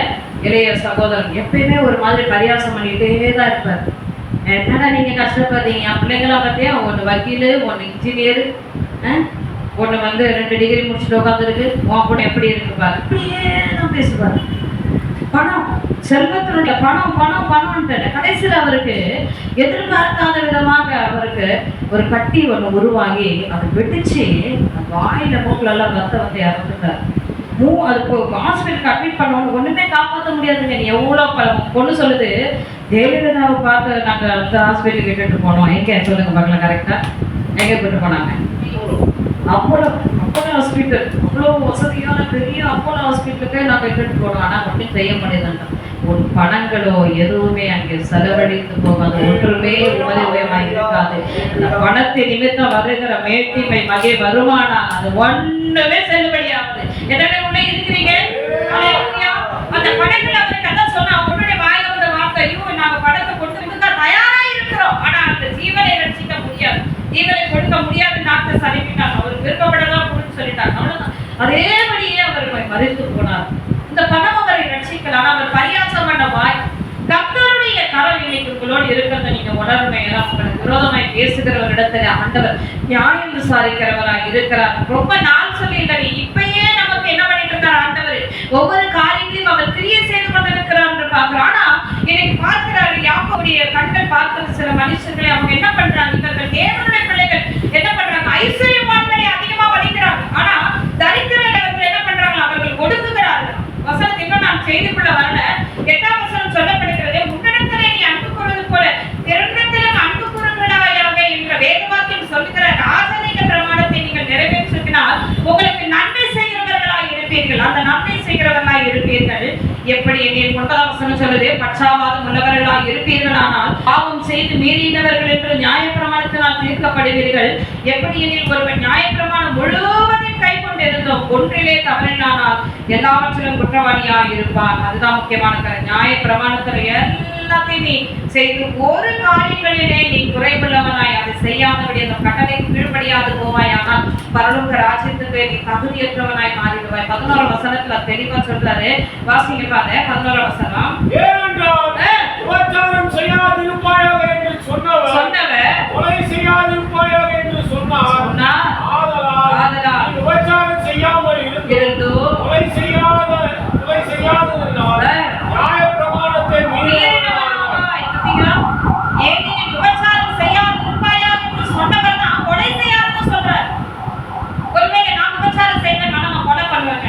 இளைய சகோதரன் எப்பயுமே ஒரு மாதிரி பரியாசம் பண்ணிட்டே தான் இருப்பார். என்னடா நீங்க கஷ்டப்படுறீங்க, என் பிள்ளைங்களாம் பார்த்தியா, ஒன்று வக்கீல், ஒன்று இன்ஜினியர், ஒன்று 2 டிகிரி முடிச்சுட்டு உட்காந்துருக்கு, உன் பொண்ணு எப்படி இருக்கு பாரு, அப்படியே தான் பேசுவார். பணம், செல்வத்தினுடைய பணம் பணம் பணம்ன்ட்டு கடைசியில் அவருக்கு எதிர்பார்க்காத விதமாக அவருக்கு ஒரு கட்டி ஒன்று உருவாகி அதை வெடிச்சு வாயில மூக்கிலெல்லாம் ரத்தம் இறந்துட்டார். அது ஹாஸ்பிட்டலுக்கு அட்மிட் பண்ணவங்க ஒண்ணுமே காப்பாற்ற முடியாதுங்க. நீ எவ்வளோ பொண்ணு சொல்லுது, ஜெயலலிதாவை பார்த்து நாங்கள் அந்த ஹாஸ்பிட்டலுக்கு இட்டுட்டு போனோம். எங்கே சொல்லுங்க பார்க்கலாம், கரெக்டா எங்கே கூட்டு போனாங்க? அப்போலோ ஹாஸ்பிட்டல், அவ்வளோ வசதியான பெரிய அப்போலோ ஹாஸ்பிட்டலுக்கு நாங்கள் இட்டுட்டு போனோம். ஆனால் மட்டும் செய்ய முடியாதுங்க. உன் பணங்களோ எதுவுமே அங்கே செலவழித்து போகாது, ஒன்றுமே உபயோகமாக இருக்காது. அந்த பணத்தை நிமித்தம் வருகிற மேட்டிமை மகே வருமானம் அது ஒன்றுமே செல்லுபடியாகுது. என்னென்ன உள்ளே இருக்கிறீங்க, அந்த பணங்கள் அவருக்கு அதான் சொன்னா, உன்னுடைய வாயில வந்த வார்த்தையும் நாங்கள் பணத்தை கொடுத்து தயாரா இருக்கிறோம், ஆனா அந்த ஜீவனை ரட்சிக்க முடியாது, ஜீவனை கொடுக்க முடியாது. டாக்டர் சரிவிட்டாங்க, அவருக்கு விருப்பப்படலாம் அப்படின்னு சொல்லிட்டாங்க, அவ்வளவுதான். அதேபடியே அவர் மறித்து போனார். இந்த பணம் அவரை ரட்சிக்கலாம். அவர் பரியாசம் பண்ண வாய் கர்த்தருடைய கரம் இன்னைக்கு உங்களோடு இருக்கிறத நீங்க உணர்மை. உங்களுக்கு விரோதமாய் பேசுகிறவரிடத்துல ஆண்டவர் நியாயம் விசாரிக்கிறவராக இருக்கிறார். ரொம்ப நாள் சொல்லி இல்லை, இப்பயே நமக்கு என்ன பண்ணிட்டு இருக்கார் ஆண்டவர், ஒவ்வொரு காரியத்தையும் அவர் கிரியை செய்து கொண்டிருக்கிறார் என்று பார்க்கிறோம். ஆனா இன்னைக்கு பார்க்கிறாரு யாக்கோபுடைய கண்கள் பார்க்கிற சில மனுஷர்களை அவங்க என்ன பண்றாங்க, இவர்கள் தேவனுடைய பிள்ளைகள் என்ன பண்றாங்க, ஐஸ்வர்யவான்களை அதிகமா வலிக்கிறாங்க. ஆனா தரித்திரர்கள் என்ன பண்றாங்க, அவர்கள் ஒடுக்குகிறார்கள். வசனம் இன்னும் நான் செய்திக்குள்ள வரல, 8ஆம் வசனம் சொல்லப்படுகிறது, முன்னிடத்திலே நீ அன்பு கூறுவது போல பிறனிடத்திலும் அன்பு கூறுகிறாயாக என்ற வேதவாக்கியம் சொல்லுகிற ராஜரீக பிரமாணத்தை நீங்கள் நிறைவேற்றினால் உங்களுக்கு நன்மை செய்கிறவர்களாய் இருப்பீர்கள். அந்த நன்மை செய்கிறவர்களாய் இருப்பீர்கள். எப்படி என் 9ஆம் வசனம் சொல்லுது, பட்சாவாதம் உள்ளவர்களாய் இருப்பீர்களானால் பாவம் செய்து மீறினவர்கள் என்று நியாயப்பிரமாணத்தினால் தீர்க்கப்படுவீர்கள். எப்படி எனில் ஒருவன் நியாயப்பிரமாணம் முழுவதையும் கை கொண்டிருந்தோம், ஒன்றிலே தவறினானால் எல்லாவற்றிலும் குற்றவாளியாக இருப்பான். அதுதான் முக்கியமான நியாயப்பிரமாணத்துல எல்லாத்தையும் நீ செய்து ஒரு காரியங்களிலே நீ குறைவுள்ளவனாய் அதை செய்யாதபடி அந்த கட்டளை கீழ்படியாது போவாயானால் பரலோக ராஜ்யத்துக்கு நீ தகுதியற்றவனாய் மாறிடுவாய். 11ஆம் வசனத்துல தெளிவா சொல்றாரு, வாசிங்க பாருங்க. 11ஆம் வசனம், விபச்சாரம் செய்யாதிருப்பாயாக என்று சொன்னவர் கொலை செய்யாதிருப்பாயாக என்று சொன்னார். ஆதலால் விபச்சாரம் செய்யாமல் இருந்தோ கொலை செய்யாததினால் நியாயப்பிரமாணத்தை மீறினாய். ஏன் விபச்சாரம் செய்யாதிருப்பாயாக என்று சொன்னவர் தான் கொலை செய்யாதுன்னு சொல்றார். ஒருவேளை நான் விபச்சாரம் செய்வேன், நான் கொலை பண்ணுவேங்க,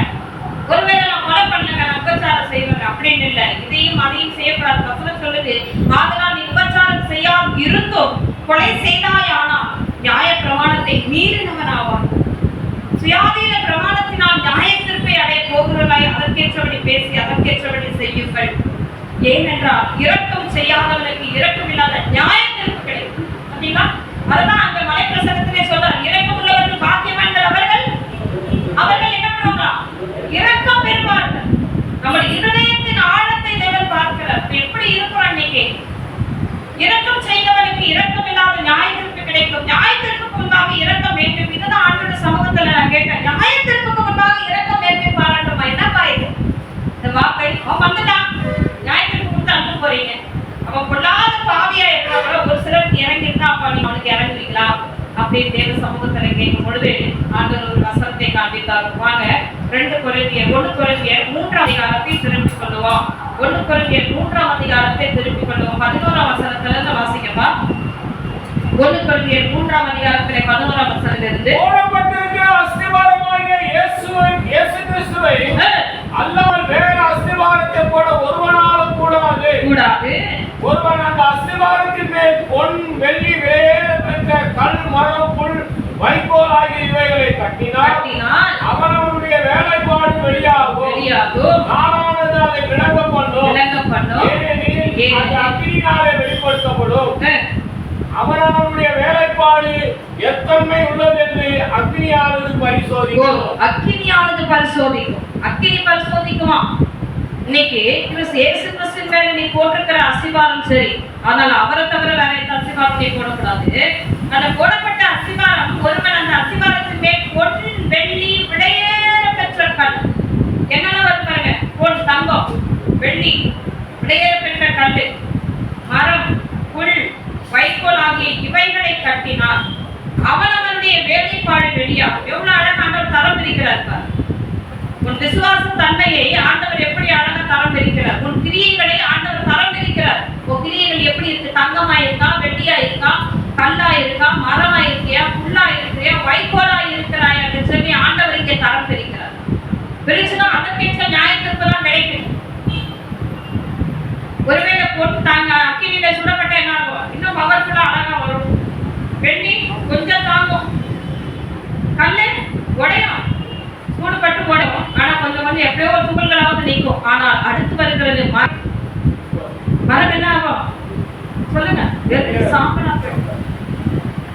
ஒருவேளை நான் கொலை பண்ணுங்க, நான் விபச்சாரம் செய்வேங்க அப்படின்னு இல்லை. இதையும் அதையும் செய்யக்கூடாது. வசனம் சொல்லுது, ஆதலால் நீ விபச்சாரம் செய்யாமல் இருந்தும் கொலை செய்தாயானால் நியாய பிரமாணத்தை மீறினவன் ஆவான். சுயாதீன பிரமாணத்தினால் நியாயத்திற்பை அடைய போகிறவர்களாய் அதற்கேற்றபடி பேசி அதற்கேற்றபடி செய்யுங்கள். ஏனென்றால் இரக்கம் செய்யாதவர்களுக்கு இரக்கம் இல்லாத நியாயத்திற்கு கிடைக்கும். அப்படின்னா அதுதான் அந்த மலைப்பிரசங்கத்திலே சொல்றார், இரக்கம் உள்ளவர்கள் பாக்கியவான்கள், அவர்கள் என்ன பண்ணுவாங்க, இரக்கம் பெறுவார்கள். நம்ம இருதயத்தின் ஆழத்தை தேவன் பார்க்கிறார். எப்படி இருக்கிறோம் இன்னைக்கு, இரக்கம் செய்தவனுக்கு இரக்கம் இல்லாத நியாயத்திற்கு கிடைக்கும். நியாயத்திற்கு முன்பாக இரக்கம் வேண்டும். இதுதான் ஆண்டோட சமூகத்துல நான் கேட்டேன், நியாயத்திற்கு முன்பாக இரக்கம் வேண்டும் பாராட்டுமா? என்னப்பா இது இந்த வார்த்தை? அவன் வந்துட்டான், நியாயத்திற்கு முன்பு அனுப்ப போறீங்க, அவன் பொல்லாத பாவியா இருக்கிறவங்கள ஒரு சிலர் இறங்கிருந்தா அப்பா நீங்க அவனுக்கு இறங்குவீங்களா அப்படின்னு தேவ சமூகத்துல கேட்கும் பொழுது ஆண்டவர் ஒரு வசனத்தை காண்பித்தார். வாங்க 1 கொரிந்தியர் 3ஆம் அதிகாரத்தை திருப்பி கொள்ளுவோம். 1 கொரிந்தியர் 3ஆம் அதிகாரத்தை திருப்பி கொள்ளுவோம். 11ஆம் வசனத்துல இருந்து வாசிக்கப்பா. 1 கொரிந்தியர் 3ஆம் அதிகாரத்திலே 11ஆம் வசனத்திலிருந்து, போடப்பட்டிருக்கிற அஸ்திவாரமாகிய இயேசு கிறிஸ்துவை அல்லாமல் வேற அஸ்திவாரத்தை போட ஒருவனாலும் கூடாது. ஒருவன் அந்த அஸ்திவாரத்தின் மேல் பொன் வெள்ளி வேற கல் மரம் புல் வைக்கோல் ஆகிய இவைகளை கட்டினால் அவனுடைய வேலைப்பாடு வெளியாகும். நானானது அதை விளங்க பண்ணும். ஏனெனில் அது அக்கினியாலே வெளிப்படுத்தப்படும். அவனுடைய வேலைப்பாடு எத்தன்மை உள்ளது என்று அக்கினியானது பரிசோதிக்கும். அக்கினி பரிசோதிக்குமா? இன்னைக்கு இயேசு கிறிஸ்துவின் மேல நீ போட்டிருக்கிற அஸ்திவாரம் சரி, ஆனால் அவரை தவிர வேற எந்த அஸ்திவாரம் நீ போடக்கூடாது. அந்த போடப்பட்ட அஸ்திவாரம் ஒருவன் அந்த அஸ்திவாரத்தின் மேல் பொன் வெள்ளி விலையேற பெற்ற கல், என்னென்ன வருது பாருங்க, பொன் தங்கம் வெள்ளி விலையேற பெற்ற கல், மரம் புல் வைக்கோல் ஆகிய இவைகளை கட்டினார். அவனவனுடைய வேலைப்பாடு வெளியாகும். எவ்வளவு அழகா ஆண்டவர் தரம் பிரிக்கிறார் பார். உன் விசுவாச தன்மையை ஆண்டவர் எப்படி அழகா தரம் பிரிக்கிறார். உன் கிரியைகளை ஆண்டவர் தரம் பிரிக்கிறார். உன் கிரியைகள் எப்படி இருக்கு? தங்கமா இருக்கா, வெள்ளியா இருக்கா, கல்லா இருக்கா, மரமா இருக்கியா, புல்லா இருக்கிறியா, வைக்கோலா இருக்கிறாயா என்று சொல்லி ஆண்டவர் இங்கே தரம் பிரிக்கிறார். பிரிச்சுன்னா அதற்கேற்ற நியாயத்திற்கு தான் கிடைக்கும். ஒருவேளை பொன் தாங்க அக்கினியில சுடப்பட்ட என்ன ஆகும்? இன்னும் பவர்ஃபுல்லா அழகா வரும். வெள்ளி கொஞ்சம் தாங்கும், கல்லு உடையும், சூடுபட்டு உடையும், ஆனா கொஞ்சம் எப்பயோ துகள்களாவது நிற்கும். ஆனால் அடுத்து வருகிறது மரம் என்ன ஆகும் சொல்லுங்க? சாம்பலா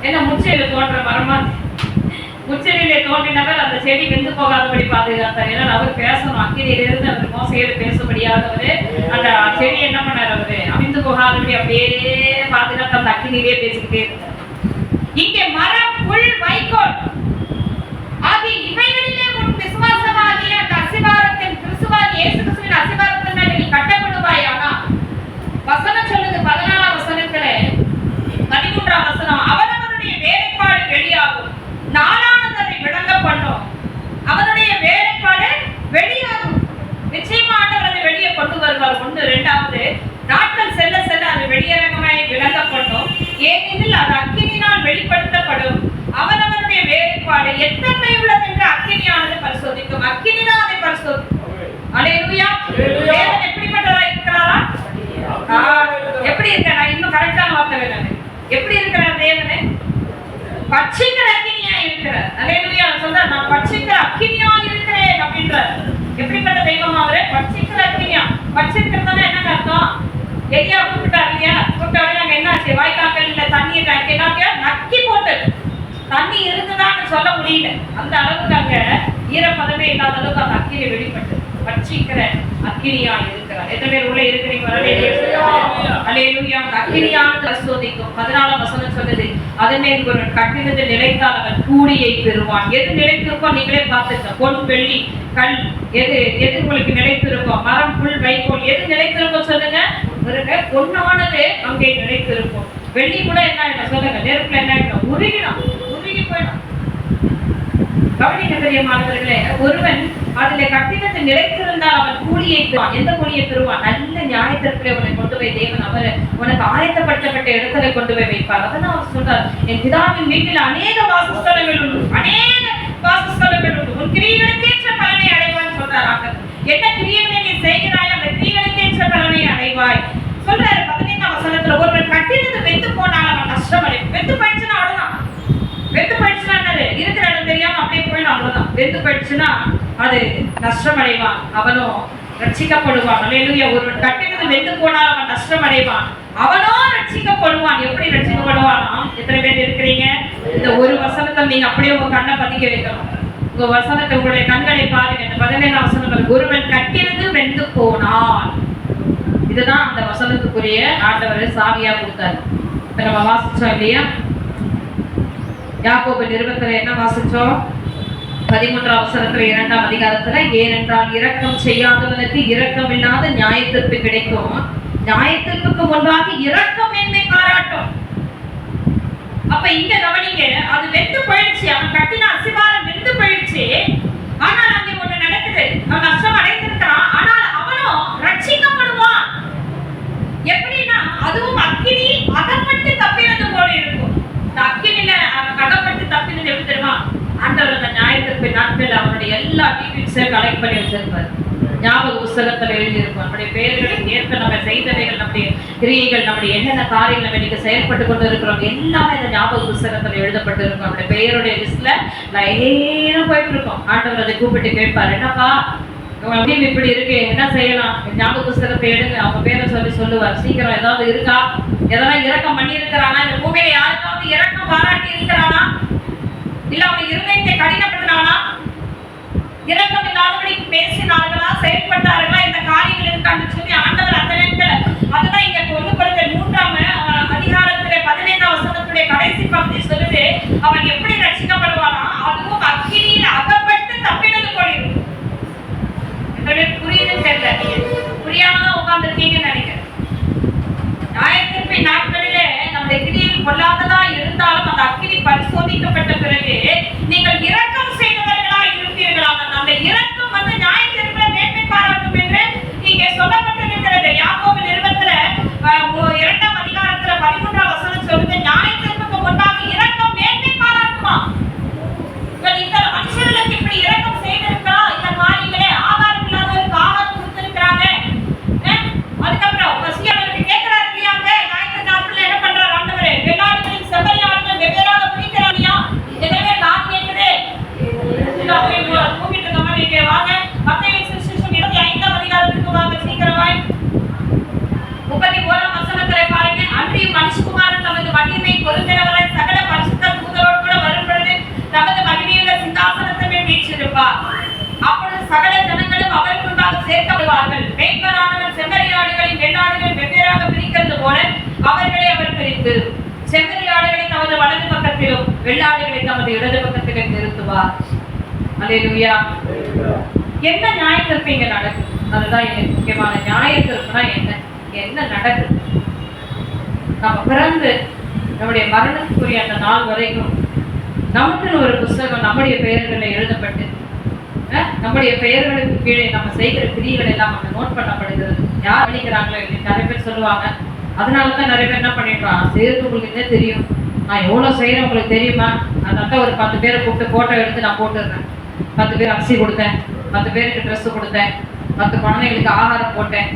என்ன முச்சையில தோன்ற மரமா? முச்செடியிலே தோன்றினவர் அந்த செடி வெந்து போகாதபடி பாதுகாத்தார். ஏன்னா அவர் பேசணும், அக்கினியிலிருந்து அவர் மோசையோடு பேசும்படியாகவரு அந்த செடி என்ன பண்ணார்? அவரு அமிழ்ந்து போகாதபடி அப்படியே பாதுகாத்து அந்த அக்கினியிலே பேசிக்கிட்டே இருந்தார். இங்கே மரம் புல் வைக்கோல் ஆகிய இவைகளிலே உன் விசுவாசமாகிய அந்த அசிவாரத்தின் கிறிஸ்துவாகிய இயேசு கிறிஸ்துவின் அசிவாரத்தின் மேல் நீ கட்டப்படுவாயானா, வசனம் சொல்லுது 14ஆம் வசனத்துல 13ஆம் வசனம், அவனவனுடைய வேலைப்பாடு வெளியாகும், நாளானது அதை விளங்க பண்ணும். அவனுடைய வேலைப்பாடு வெளியாகும், நிச்சயமா ஆண்டவர் அதை வெளியே கொண்டு வருவார். ஒன்று. இரண்டாவது, நாட்கள் செல்ல செல்ல அது வெளியரங்கமாய் விளங்க பண்ணும். ஏனெனில் அது அக்கினியினால் வெளிப்படுத்தப்படும். அவனவனுடைய வேலைப்பாடு எத்தன்மை உள்ளது என்று அக்கினியானது பரிசோதிக்கும். அக்கினிதான் அதை பரிசோதிக்கும். அல்லேலூயா. தேவன் எப்படிப்பட்டதா இருக்கிறாரா? எப்படி இருக்கிறா? இன்னும் கரெக்டான வார்த்தை வேணும். எப்படி இருக்கிறார் தேவனே? பட்சிக்கிற அக்கினியா இருக்கிறார். அல்லேலூயா. சொல்றார், நான் பட்சிக்கிற அக்கினியா இருக்கிறேன் அப்படின்றார். எப்படிப்பட்ட தெய்வம் அவரு? பட்சிக்கிற அக்கினியா. பட்சிக்கிறதுனா என்ன அர்த்தம்? எலியா கூப்பிட்டாரு இல்லையா? கூப்பிட்டாரு, அங்க என்ன ஆச்சு? வாய்க்காக்கள் இல்ல தண்ணி எல்லாத்தையும் நக்கி போட்டு தண்ணி இருக்குதான்னு சொல்ல முடியல. அந்த அளவுக்கு அங்க ஈரப்பதமே இல்லாத அளவுக்கு அந்த அக்கினி வெளிப்பட்டு பட்சிக்கிற அக்கினியா இருக்கிறார். எத்தனை பேர் உள்ள இருக்கிறீங்க? அல்லேலூயா. அக்கினியானது பரிசோதிக்கும். 14ஆம் வசனம் சொல்லுது, அதனை ஒரு கட்டினது நிலைத்தால் அவன் கூலியை பெறுவான். எது நிலைத்திருக்கோம் நீங்களே பார்த்துக்க. பொன் வெள்ளி கல் எது உங்களுக்கு நிலைத்திருக்கும்? மரம் புல் வைக்கோல் எது நிலைத்திருக்கும் சொல்லுங்க? பொன்னானது அங்கே நிலைத்திருக்கும். வெள்ளி கூட என்ன சொல்லுங்க? நெருப்புல என்ன உருகி போயிடும். கவனிக்க பிரியமானவர்களே, ஒருவன் அதில் கட்டினத்தை நிலைத்திருந்தால் அவன் கூலியை பெறுவான். எந்த கூலியை பெறுவான்? நல்ல நியாயத்திற்குள்ளே அவனை கொண்டு போய் தேவன் அவர் உனக்கு ஆயத்தப்பட்ட இடத்துல கொண்டு போய் வைப்பார். அதான் அவர் சொல்றார், என் பிதாவின் வீட்டில் அநேக வாசஸ்தலங்கள் உண்டு, அநேக வாசஸ்தலங்கள் உண்டு, உன் கிரியைகளுக்கேற்ற பலனை அடைவான்னு சொல்றார். என்ன கிரியைகளை நீ செய்கிறாய், அந்த கிரியைகளுக்கேற்ற பலனை அடைவாய் சொல்றாரு. 15ஆம் வசனத்துல, ஒருவன் கட்டினது வெந்து போனால் அவன் நஷ்டமடைவான். வெந்து போயிடுச்சுன்னா அவ்வளவுதான். வெந்து போயிடுச்சுன்னா என்னது? இருக்கிற இடம் தெரியாம அப்படியே போயிடும், அவ்வளவுதான். வெந்து போயிடுச்சுன்னா அது நஷ்டமடைவான், அவனும் ரட்சிக்கப்படுவான். அல்லேலூயா. ஒருவன் கட்டினது வெந்து போனால் அவன் நஷ்டமடைவான், அவனோ ரட்சிக்கப்படுவான். எப்படி ரட்சிக்கப்படுவானா? எத்தனை பேர் இருக்கிறீங்க? இந்த ஒரு வசனத்தை நீங்க அப்படியே உங்க கண்ணை பதிக்க வைக்கணும். உங்க வசனத்தை, உங்களுடைய கண்களை பாருங்க. இந்த 17ஆம் வசனம், ஒருவன் கட்டினது வெந்து போனால், இதுதான் அந்த வசனத்துக்குரிய ஆண்டவர் சாவியா கொடுத்தாரு. இப்ப நம்ம வாசிச்சோம் இல்லையா? யாக்கோபு நிருபத்துல என்ன வாசிச்சோம்? 13ஆம் வசனத்துல 2ஆம் அதிகாரத்துல, ஏனென்றால் இரக்கம் செய்யாதவனுக்கு இரக்கம் இல்லாத நியாயத்திற்கு கிடைக்கும், நியாயத்திற்கு முன்பாக இரக்கம் மேன்மை பாராட்டும். அப்ப இங்க கவனிங்க, அது வெந்து போயிடுச்சு. அவன் கட்டின அசிவாரம் வெந்து போயிடுச்சு. ஆனால் அங்கே ஒண்ணு நடக்குது. அவன் நஷ்டம் அடைந்திருக்கிறான், ஆனால் அவனும் ரட்சிக்கப்படுவான். எப்படின்னா, அதுவும் அக்கினி அகப்பட்டு தப்பினது போல இருக்கும். இந்த அக்கினில அகப்பட்டு தப்பினது எப்படி தெரியுமா? ஆண்டவர் அந்த நியாயத்திற்கு நாட்கள் அவனுடைய எல்லா டீட்டெயில்ஸையும் கலெக்ட் பண்ணி வச்சிருப்பார். ஞாபக புஸ்தகத்துல எழுதியிருக்கும். நம்முடைய பெயர்களை ஏற்க நம்ம செய்தவைகள், நம்முடைய கிரியைகள், நம்முடைய என்னென்ன காரியங்கள் நம்ம இன்னைக்கு செயல்பட்டு கொண்டு இருக்கிறோம் எல்லாமே இந்த ஞாபக புஸ்தகத்துல எழுதப்பட்டு இருக்கும். நம்முடைய பெயருடைய லிஸ்ட்ல லைனா போயிட்டு இருக்கோம். ஆண்டவர் அதை கூப்பிட்டு கேட்பார், என்னப்பா இப்படி இருக்கு, என்ன செய்யலாம்? ஞாபக புஸ்தகத்தை எடுங்க, அவங்க பேரை சொல்லி சொல்லுவார். சீக்கிரம் ஏதாவது இருக்கா? எதெல்லாம் இரக்கம் பண்ணி இருக்கிறானா? இந்த பூமியில யாருக்காவது இரக்கம் பாராட்டி இருக்கிறானா? இல்ல அவன் இருதயத்தை கடினப்படுத்தினானா? இரக்கம் இல்லாதபடி பேசினார்களா? செயல்பட்டார்களா? இந்த காரியங்கள் இருக்கான்னு சொல்லி ஆண்டவர் அந்த நேரத்துல அதுதான் இங்க கொண்டு போறது 3ஆம் அதிகாரத்திலே 15ஆம் வசனத்துடைய கடைசி பகுதி சொல்லுது, அவன் எப்படி ரட்சிக்கப்படுவானா, அதுவும் அக்கினியில் அகப்பட்டு தப்பினது போல இருக்கும். புரியுதுன்னு தெரியல, நீங்க புரியாம உட்கார்ந்துருக்கீங்கன்னு நினைக்கிறேன். நியாயத்தீர்ப்பு நாட்களிலே நம்முடைய கிரியைகள் பொல்லாததா இருந்தாலும் அந்த அக்கினி பரிசோதிக்கப்பட்ட பிறகு நீங்கள் இரக்கம் செய்தவர்களா இருப்பீர்களா, அந்த இரக்கம் வந்து நியாயத்தீர்ப்புல மேன்மை பாராட்டும் என்று இங்கே சொல்லப்பட்டிருக்கிறது. யாக்கோபு நிருபத்துல 2ஆம் அதிகாரத்துல 13ஆம் வசனம் சொல்லுது, நியாயத்தீர்ப்புக்கு முன்பாக இரக்கம் மேன்மை பாராட்டுமா. இந்த மனுஷர்களுக்கு இப்படி இரக்கம் செய்திருக்கா, இந்த காரியங்களே ஆதாரம் இல்லாதவருக்கு ஆகாரம் கொடுத்திருக்கிறாங்க. அதுக்கப்புறம் பசியவருக்கு கேட்கிறாரு இல்லையாங்க, ஞாயிற்று நாட்கள்ல என்ன பண்றாரு ஆண்டவரே, வெள்ளாடுகளின் செம்மறியாடுகள் வெவ்வேறாக பிரிக்கிறாங்க. எனவே காது கேட்குது கூப்பிட்டு இருக்க மாதிரி வாங்க. மத்தேயு சுவிசேஷம் 25ஆம் அதிகாரத்துக்கு வாங்க சீக்கிரமாய். 31ஆம் வசனத்திலே பாருங்க, அன்றியும் மனுஷகுமாரன் தமது மகிமை பொருந்தினவரை சகல பரிசுத்த தூதரோடு கூட வரும் பொழுது தமது மகிமையுள்ள சிங்காசனத்தை மேல் வீற்றிருப்பார். அப்பொழுது சகல ஜனங்களும் அவருக்கு முன்பாக சேர்க்கப்படுவார்கள். மேய்ப்பரானவர் செம்மறியாடுகளின் வெள்ளாடுகள் வெவ்வேறாக பிரிக்கிறது போல அவர்களை அவர் பிரித்து செம்மறியாடுகளை தமது வலது பக்கத்திலும் வெள்ளாடுகளை தமது இடது பக்கத்திலும் நிறுத்துவார். அல்லேலூயா. என்ன நியாயத்தீர்ப்பு இங்க நடக்குது, அதுதான் எனக்கு முக்கியமான. நியாயத்தீர்ப்புனா என்ன நடக்குது? நம்ம பிறந்து நம்முடைய மரணத்துக்குரிய அந்த நாள் வரைக்கும் நமக்குன்னு ஒரு புஸ்தகம் நம்முடைய பெயர்களில் எழுதப்பட்டு நம்முடைய பெயர்களுக்கு கீழே நம்ம செய்கிற கிரியைகள் எல்லாம் அங்க நோட் பண்ணப்படுகிறது. யார் படிக்கிறாங்களோ நிறைய பேர் சொல்லுவாங்க. அதனாலதான் நிறைய பேர் என்ன பண்ணிடுறான், செய்யறது உங்களுக்கு என்ன தெரியும், நான் எவ்வளவு செய்யறேன் உங்களுக்கு தெரியுமா, அதனால ஒரு 10 பேரை கூப்பிட்டு போட்டோ எடுத்து நான் போட்டுடுறேன். 10 பேர் அரிசி கொடுத்தேன், 10 பேருக்கு ட்ரெஸ் கொடுத்தேன், 10 குழந்தைகளுக்கு ஆகாரம் போட்டேன்.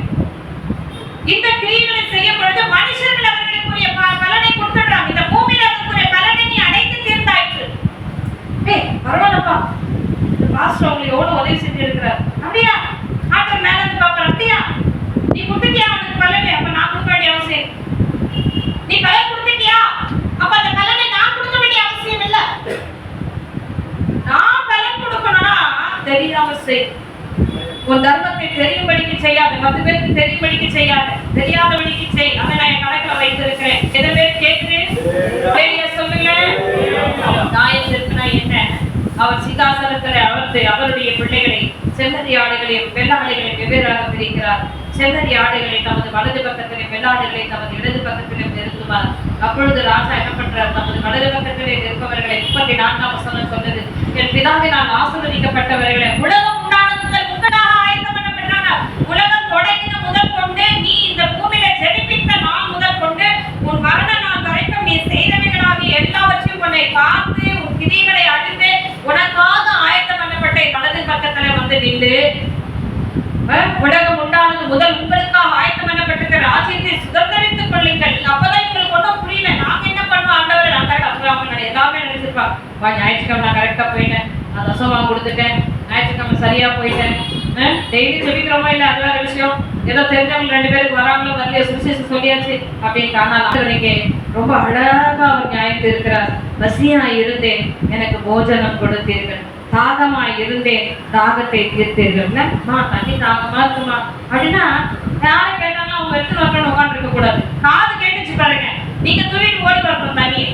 இந்த கிரியைகளை செய்யும் பொழுது மனுஷர்கள் அவர்களுக்குரிய பலனை கொடுத்துடுறாங்க. இந்த பூமியில அவர்களுக்குரிய பலனை நீ அடைந்து தீர்ந்தாயிற்று. பரவாயில்லப்பா, பாஸ்டர் உங்களுக்கு எவ்வளவு உதவி செஞ்சு இருக்கிறார், அப்படியா ஆண்டவர் மேல இருந்து பாப்பா, அப்படியா நீ கொடுத்துட்டியா அவனுக்கு பலனை, அப்ப நான் கொடுக்க வேண்டிய அவசியம், நீ பலன் கொடுத்துட்டியா அப்ப அந்த பலனை நான் கொடுக்க வேண்டிய அவசியம் இல்ல. நான் பலன் கொடுக்கணும்னா தெரியாம செய். உன் தர்மத்தை தெரியும்படிக்கு செய்யாத, 10 பேருக்கு தெரியும்படிக்கு செய்யாத, தெரியாதபடிக்கு செய். அதை நான் என் கணக்குல வைத்திருக்கிறேன். எதை பேர் கேட்குது சொல்லுங்க. நியாயத்தீர்ப்புனா என்ன? அவர் சிங்காசனத்தில் அமர்ந்து அவருடைய பிள்ளைகளை செம்மறியாடுகளையும் வெள்ளாடுகளையும் வெவ்வேறாக பிரிக்கிறார். செம்மறியாடுகளை தமது வலது பக்கத்திலும் வெள்ளாடுகளை தமது இடது பக்கத்திலும் நிறுத்துவார். அப்பொழுது ராஜா என்ன பண்றார், தமது வலது பக்கத்திலே நிற்பவர்களை 34ஆம் வசனம் சொன்னது, என் பிதாவினால் ஆசீர்வதிக்கப்பட்டவர்களை உலகம் உண்டானது முதல் உங்களாக ஆயத்தம் பண்ணப்பட்டார். உலகம் தொடங்கின முதல் கொண்டு நீ இந்த பூமியில ஜெனிப்பித்த நாள் முதல் கொண்டு உன் மரண நாள் வரைக்கும் நீ செய்தவைகளாகி எல்லாவற்றையும் உன்னை பார்த்து உன் கிரிகளை அறிந்து உனக்காக ஆயத்தம் பண்ணப்பட்ட வலது பக்கத்துல வந்து நின்று, உலகம் உண்டானது முதல் உங்களுக்காக ஆயத்தம் பண்ணப்பட்டிருக்கிற ராஜ்யத்தை சுதந்திரித்துக் கொள்ளுங்கள். அப்பதான் உங்களுக்கு ஒன்றும் புரியல, நாங்க என்ன பண்ணுவோம் ஆண்டவரை, நான் கரெக்டா அவங்க எல்லாமே நினைச்சிருப்பாங்க, ஞாயிற்றுக்கிழமை நான் கரெக்டா போயிட்டேன், நான் தசமா கொடுத்துட்டேன், ஞாயிற்றுக்கிழமை சரியா போயிட்டேன், டெய்லி சொல்லிக்கிறோமா இல்ல, அது வேற விஷயம். ஏதோ தெரிஞ்சவங்க 2 பேருக்கு வராங்களோ வரலையோ சுவிசேஷம் சொல்லியாச்சு அப்படின்னு. ஆனால் இன்னைக்கு ரொம்ப அழகா அவர் நியாயத்து இருக்கிறார். பசியா இருந்தேன், எனக்கு போஜனம் கொடுத்தீர்கள், தாகமாய் இருந்தேன், தாகத்தை தீர்த்தீர்கள். தண்ணி தாகமா இருக்குமா அப்படின்னா யாரை கேட்டாலும் அவங்க எடுத்து வரணும், உட்காந்து இருக்க கூடாது. காது கேட்டுச்சு பாருங்க, நீங்க தூக்கிட்டு ஓடி வரணும் தண்ணி.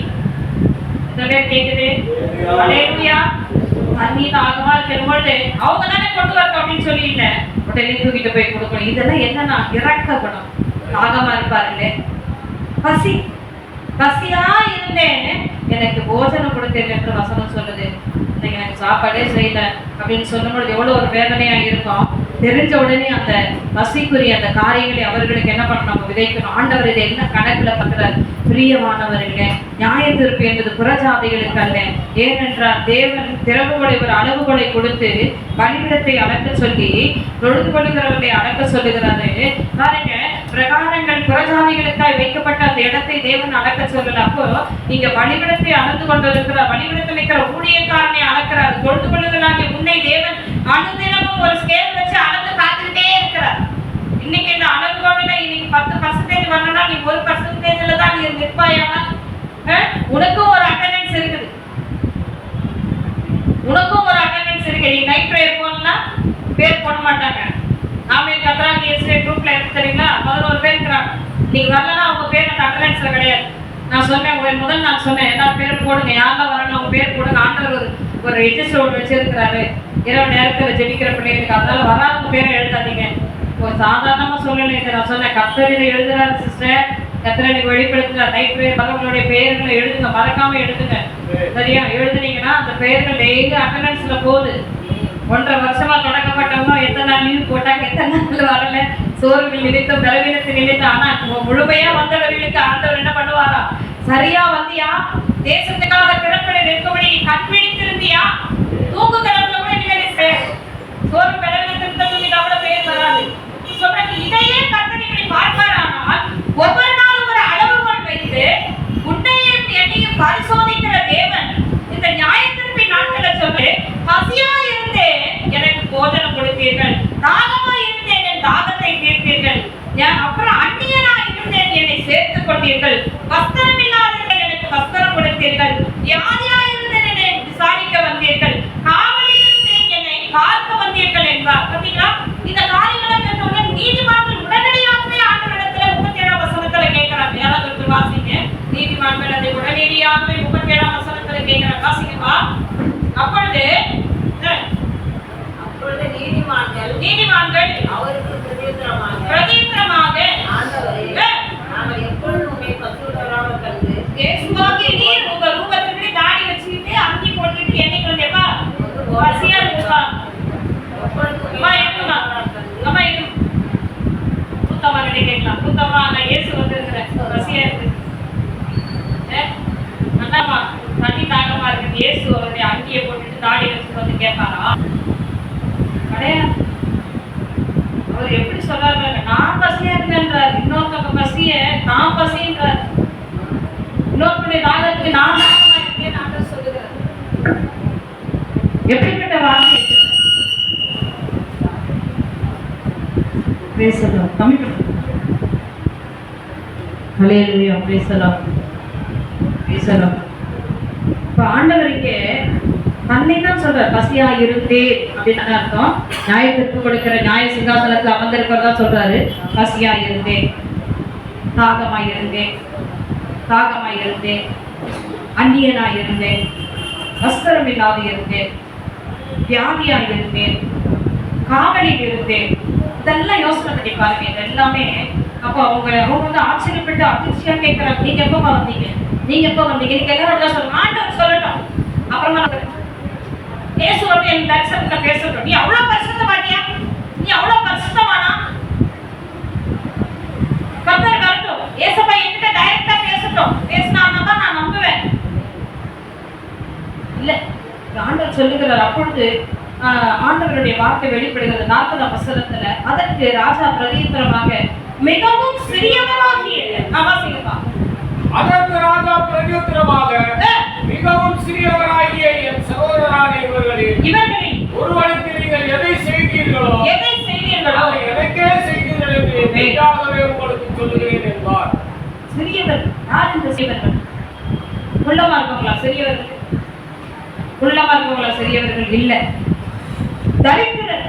கேக்குது அல்லேலூயா. தண்ணி தாகமா இருக்கும்பொழுது அவங்க தானே கொண்டு வரணும் அப்படின்னு சொல்லிட்டு உடனே தூக்கிட்டு போய் கொடுக்கணும். இதெல்லாம் என்னன்னா இறக்க குணம். தாகமா இருப்பாருல்ல, பசியா இருந்தேன், எனக்கு போஜனம் கொடுத்தேன் என்று வசனம் சொல்லுது. இன்னைக்கு எனக்கு சாப்பாடே செய்யல அப்படின்னு சொல்லும்போது எவ்வளவு ஒரு வேதனையா இருக்கும். தெரிஞ்ச உடனே அந்த பசிக்குரிய அந்த காரியங்களை அவர்களுக்கு என்ன பண்ணணும், நம்ம விதைக்கணும். ஆண்டவர் இதை என்ன கணக்குல பண்றார், பிரியமானவர்களே, நியாயத்தீர்ப்பு என்பது புறஜாதிகளுக்கு அல்ல. ஏனென்றால் தேவன் திறவுகளை ஒரு அளவுகளை கொடுத்து பலிபீடத்தை அளக்க சொல்லி தொழுது கொள்ளுகிறவர்களை அளக்க சொல்லுகிறாரு. பாருங்க, பிரகாரங்கள் புறஜாதிகளுக்காய் வைக்கப்பட்ட அந்த இடத்தை தேவன் அளக்க சொல்லல. அப்போ இங்க பலிபீடத்தை அளந்து கொண்டிருக்கிறார், பலிபீடத்தில் இருக்கிற ஊழியக்காரனை அளக்கிறார். தொழுது கொள்ளுகிறாங்க உன்னை தேவன் அனுதினமும் ஒரு ஸ்கேல் வச்சு அளந்து காத்துக்கிட்டே இருக்கிறார். இன்னைக்கு இந்த அளவுகோடுல இன்னைக்கு 10% வரணும்னா நீ 1% தான் நீ நிற்பாயானா? உனக்கும் ஒரு அட்டெண்டன்ஸ் இருக்குது, உனக்கும் ஒரு அட்டெண்டன்ஸ் இருக்கு. நீ நைட் பிரேயர் போனா பேர் போட மாட்டாங்க. நாமே கத்ராங்க ஆன்லைன் எஸ்டே குரூப்ல இருக்கு தெரியுங்களா, 11 பேர் இருக்கிறாங்க. நீங்க வரலன்னா அவங்க பேர் அந்த அட்டெண்டன்ஸ்ல கிடையாது. நான் சொன்னேன், முதல் நான் சொன்னேன் எல்லா பேரும் போடுங்க, யாரெல்லாம் வரணும் அவங்க பேர் போடுங்க. ஆண்டவர் ஒரு ரெஜிஸ்டர் ஒன்று வச்சிருக்கிறாரு இரவு நேரத்தில் ஜெபிக்கிற பிள்ளைகளுக்கு, அதனால வராதவங்க பேரை எழுதாதீங்க. ஒரு சாதாரணமா சொல்லலை, நான் சொன்னேன் கர்த்தர் எழுதுறாரு சிஸ்டர், கர்த்தர் எனக்கு வெளிப்படுத்துறாரு. நைட் பேர் மகங்களுடைய பெயர்களை எழுதுங்க, மறக்காம எழுதுங்க. சரியா? எழுதுனீங்கன்னா அந்த பெயர்கள் டெய்லி அட்டெண்டன்ஸ்ல போகுது. 1.5 வருஷமா தொடக்கப்பட்டவங்க எத்தனை நாள் லீவ் போட்டாங்க, எத்தனை நாள் வரல, சோர்வில் நினைத்தும் பலவீனத்தை நினைத்தும். ஆனா முழுமையா வந்தவர்களுக்கு ஆண்டவர் என்ன பண்ணுவாரா? சரியா வந்தியா, தேசத்துக்காக திறப்பட நிற்கபடி நீ கண்பிடித்திருந்தியா, தூக்கு கடவுள கூட நீங்க சோர்வு பலவீனத்திற்கு அவ்வளவு பேர் வராது சொல்றாங்க. இதையே கர்த்தர் இப்படி பார்ப்பாரானால் ஒவ்வொரு நாளும் ஒரு அளவுகோல் வைத்து உன்னையும் என்னையும் பரிசோதிக்கிற தேவன் இந்த நியாயத்திற்கு நாட்களை சொல்லி, பசியா இருந்தேன் எனக்கு போஜனம் கொடுத்தீர்கள், தாகமா இருந்தேன் என் தாகத்தை தீர்த்தீர்கள், அப்புறம் அந்நியனா இருந்தேன் என்னை சேர்த்துக் கொண்டீர்கள், வஸ்திரம் இல்லாதீர்கள் எனக்கு வஸ்திரம் கொடுத்தீர்கள், வியாதியா இருந்தேன் என்னை விசாரிக்க வந்தீர்கள், காவலில் இருந்தேன் என்னை பார்க்க வந்தீர்கள் என்பார். பார்த்தீங்களா? இந்த காரியங்களை கேட்டவுடன் நீதிமான்கள் உடனடியாகவே ஆண்டவரிடத்துல 37ஆம் வசனத்துல கேட்கிறாங்க. யாராவது ஒருத்தர் வாசிங்க. நீதிமான்கள் அதை உடனடியாகவே 37ஆம் வசனத்துல கேட்கிறாங்க. வாசிங்கப்பா. அப்பொழுது நீதிமான்கள் அவருக்கு பிரதியுத்தரமாக ஆண்டவரே, நாங்கள் எப்பொழுதும் உம்மை பசியுள்ளவராக கண்டு இயேசுவாகிய நீர் உங்க ரூபத்துக்கு தாடி வச்சுக்கிட்டு அங்கி போட்டுக்கிட்டு என்னைக்கு வந்தேப்பா பசியா இருக்கா? அம்மா இருக்குமா? அம்மா இருக்கு. கூத்தம்மா கிட்ட கேட்கலாம். கூத்தம்மா நான் இயேசு வந்துருக்கிறேன், பசியா இருக்கு, அண்ணாமா தண்ணி தாகமா இருக்கு, இயேசு வந்து அங்கியை போட்டுட்டு தாடி வச்சுட்டு வந்து கேட்பாரா? கிடையாது. அவர் எப்படி சொல்றாரு? நான் பசியா இருக்கேன்றார். இன்னொருத்தவங்க பசிய நான் பசின்றார். இன்னொருத்தருடைய தாகத்துக்கு நான் தாகமா இருக்கேன் ஆண்டவர் சொல்லுகிறார். எப்படிப்பட்ட வார்த்தை! பேசலாம் தமிழ். ஹல்லேலூயா, பேசலாம் பேசலாம். இப்ப ஆண்டவருக்கு தன்னை தான் சொல்றார், பசியா இருந்தேன் அப்படின்னு அர்த்தம். நியாயத்திற்கு கொடுக்கிற நியாய சிங்காசனத்தில் அமர்ந்திருக்கிறதா சொல்றாரு. பசியா இருந்தேன், தாகமாய் இருந்தேன், தாகமாய் இருந்தேன், அந்நியனாய் இருந்தேன், வஸ்திரம் இல்லாது இருந்தேன், வியாதியாய் இருந்தேன், காவலில் இருந்தேன். இதெல்லாம் யோசனை பண்ணி பாருங்க. இது எல்லாமே அப்போ அவங்க வந்து ஆச்சரியப்பட்டு அதிர்ச்சியா கேட்கிறாங்க, நீங்க எப்ப வந்தீங்க, நீங்க எப்ப வந்தீங்க, நீங்க எல்லாரும் சொல்லுங்க, ஆண்டவர் சொல்லட்டும். அப்புறமா இயேசு வந்து என் தரிசனத்துல பேசட்டும். நீ அவ்வளவு பரிசுத்தமானியா, நீ அவ்வளவு பரிசுத்தமானா, கர்த்தர் வரட்டும், ஏசப்பா என்கிட்ட டைரக்டா பேசட்டும், பேசினான்னா தான் நான் நம்புவேன். இல்ல, ஆண்டவர் சொல்லுகிறார். அப்பொழுது ஆண்டவருடைய வார்த்தை வெளிப்படுகிறது 40ஆம் வசனத்துல. அதற்கு ராஜா பிரதியுத்தரமாக மிகவும் சிறியவராகிய, அதற்கு ராஜா பிரதியுத்தரமாக மிகவும் சிறியவராகிய என் சகோதரரான இவர்களில் ஒருவனுக்கு நீங்கள் எதை செய்தீர்களோ அதை எனக்கே செய்தீர்கள் என்று மெய்யாகவே உங்களுக்கு சொல்லுகிறேன் என்பார். சிறியவர் யார்? இந்த சிறியவர்கள் உள்ளமா இருக்கவங்களா? சிறியவர்கள் உள்ளமா இருக்கவங்களா? சிறியவர்கள் இல்ல. தரித்திரர்.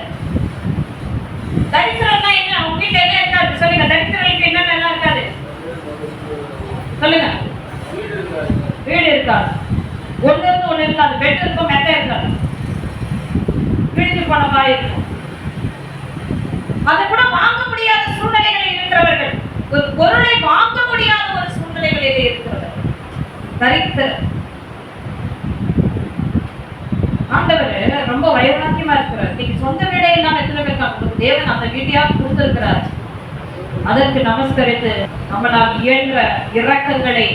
தரித்திரம்னா என்ன? உங்க வீட்டுல என்ன இருக்காது சொல்லுங்க. தரித்திரர்களுக்கு என்னென்ன எல்லாம் இருக்காது சொல்லுங்க. வீடு இருக்காது, ஒண்ணு இருந்து ஒண்ணு இருக்காது, பெட் இருக்கும், மெத்த இருக்காது, பிடித்து போன மாதிரி இருக்கும். அதை கூட வாங்க முடியாத சூழ்நிலைகளில் இருக்கிறவர்கள், ஒரு பொருளை வாங்க முடியாத ஒரு சூழ்நிலைகளிலே இருக்கிறவர்கள் தரித்திரர். ஆண்டவர் ரொம்ப வைராக்கியமா இருக்கிறார். இன்னைக்கு சொந்த வீடே இல்லாம எத்தனை பேர் உங்களுக்கு தேவன் அந்த வீட்டையாக கொடுத்திருக்கிறார். அதற்கு நமஸ்கரித்து நம்மளால் இயன்ற இரக்கங்களை